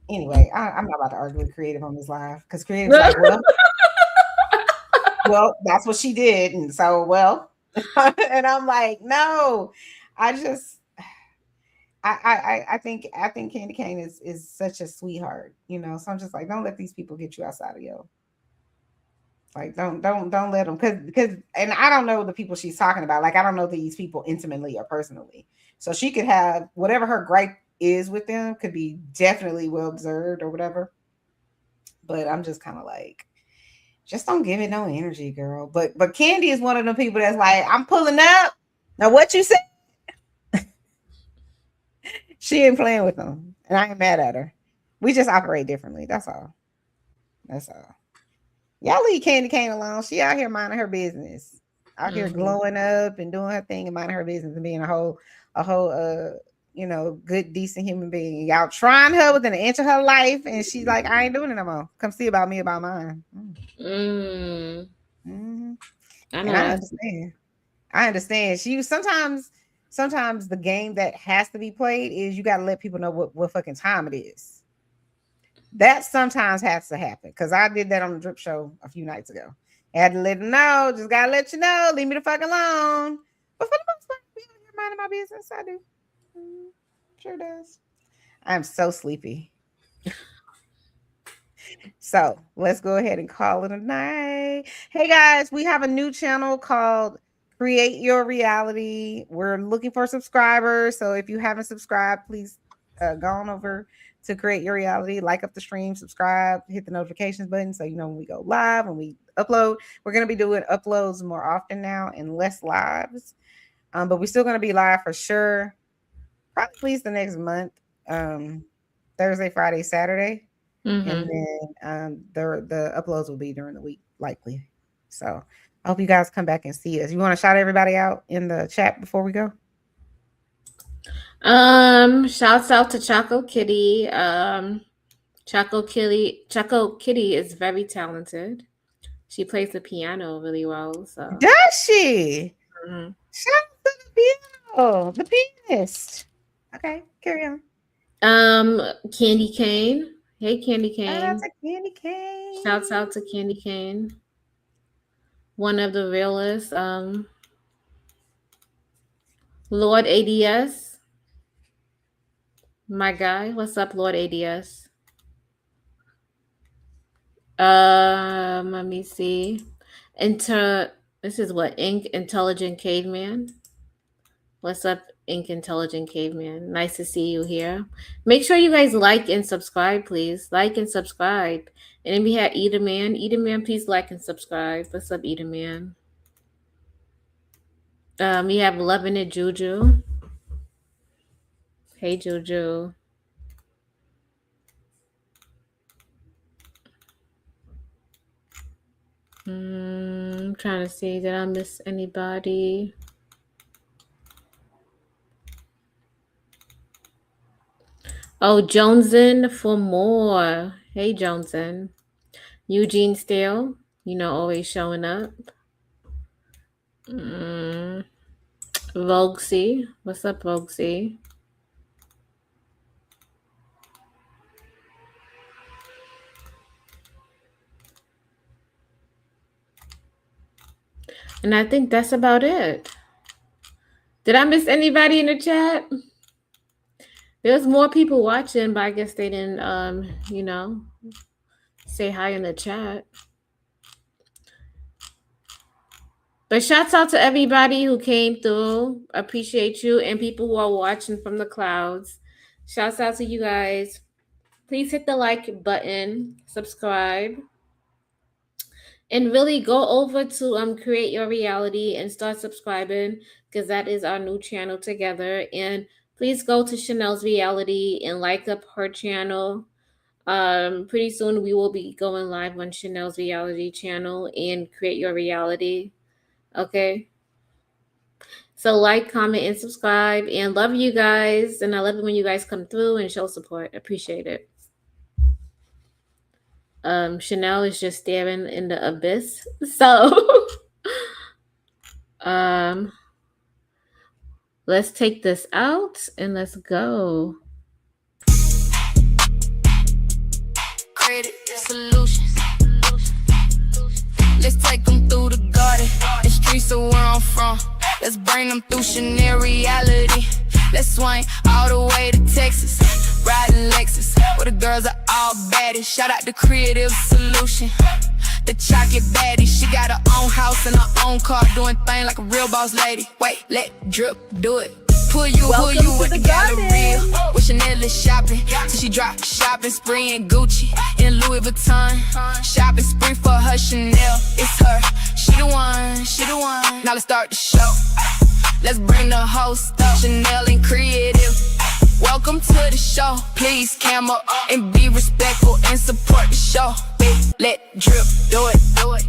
A: anyway, I'm not about to argue with Creative on this live because Creative's like, well, that's what she did, and so well, and I'm like, no, I just, I think Candy Cane is such a sweetheart, you know. So I'm just like, don't let these people get you outside of yo. Like, don't let them, because, and I don't know the people she's talking about. Like, I don't know these people intimately or personally. So she could have whatever her gripe is with them could be definitely well observed or whatever. But I'm just kind of like, just don't give it no energy, girl. But Candy is one of the people that's like, I'm pulling up. Now what you say? She ain't playing with them, and I ain't mad at her. We just operate differently. That's all. That's all. Y'all leave Candy Cane alone. She out here minding her business, out here glowing up and doing her thing and minding her business and being a whole good, decent human being. Y'all trying her within an inch of her life, and she's like, I ain't doing it no more. Come see about me, about mine. Mm-hmm.
C: I
A: And
C: know
A: I
C: that's
A: understand. I understand. Sometimes the game that has to be played is you got to let people know what fucking time it is. That sometimes has to happen because I did that on the drip show a few nights ago. I had to let them know. Just gotta let you know. Leave me the fuck alone. But for the most part, be out here minding my business. I do. Sure does. I'm so sleepy. So let's go ahead and call it a night. Hey guys, we have a new channel called Create Your Reality. We're looking for subscribers. So if you haven't subscribed, please go on over to Create Your Reality, like up the stream, subscribe, hit the notifications button so you know when we go live, when we upload. We're going to be doing uploads more often now and less lives. But we're still going to be live for sure. Probably at least the next month. Thursday, Friday, Saturday. And then the uploads will be during the week, likely. So I hope you guys come back and see us. You want to shout everybody out in the chat before we go?
C: Shouts out to Choco Kitty. Choco Kitty is very talented. She plays the piano really well. So
A: Does she?
C: mm-hmm.
A: Shout out to the piano, the pianist. Okay, carry on.
C: Candy Cane. Hey, Candy
A: Shout out
C: Cane.
A: to Candy Cane.
C: Shouts out to Candy Cane. One of the realest. Lord ADS. My guy. What's up, Lord ADS? Let me see. This is what? Ink Intelligent Caveman. What's up, Ink Intelligent Caveman? Nice to see you here. Make sure you guys like and subscribe, please. Like and subscribe. And then we have Edaman. Edaman, please like and subscribe. What's up, Edaman? We have Loving It Juju. Hey, Juju. I'm trying to see, did I miss anybody? Oh, Joneson for more. Hey, Joneson. Eugene Steele, always showing up. Vogsy. What's up, Vogsy? And I think that's about it. Did I miss anybody in the chat? There's more people watching, but I guess they didn't, say hi in the chat. But shouts out to everybody who came through. Appreciate you, and people who are watching from the clouds. Shouts out to you guys. Please hit the like button, subscribe, and really go over to Create Your Reality and start subscribing, because that is our new channel together. And please go to Chanel's Reality and like up her channel. Pretty soon we will be going live on Chanel's Reality channel and Create Your Reality. Okay. So like, comment, and subscribe, and love you guys. And I love it when you guys come through and show support. Appreciate it. Chanel is just staring in the abyss. So let's take this out and let's go.
B: Credit solutions. Let's take them through the garden, the streets of where I'm from. Let's bring them through Chanel reality. Let's swing all the way to Texas, riding Lexus, where the girls are all baddies. Shout out to Creative Solution, the chocolate baddie. She got her own house and her own car, doing things like a real boss lady. Wait, let drip do it. Pull you with the gallery. With Chanel is shopping till she drop shopping spree in Gucci and Louis Vuitton. Shopping spree for her Chanel. It's her. She the one. She the one. Now let's start the show. Let's bring the host up. Chanel and Creative. Welcome to the show. Please camera and be respectful and support the show. Let drip do it. Do it.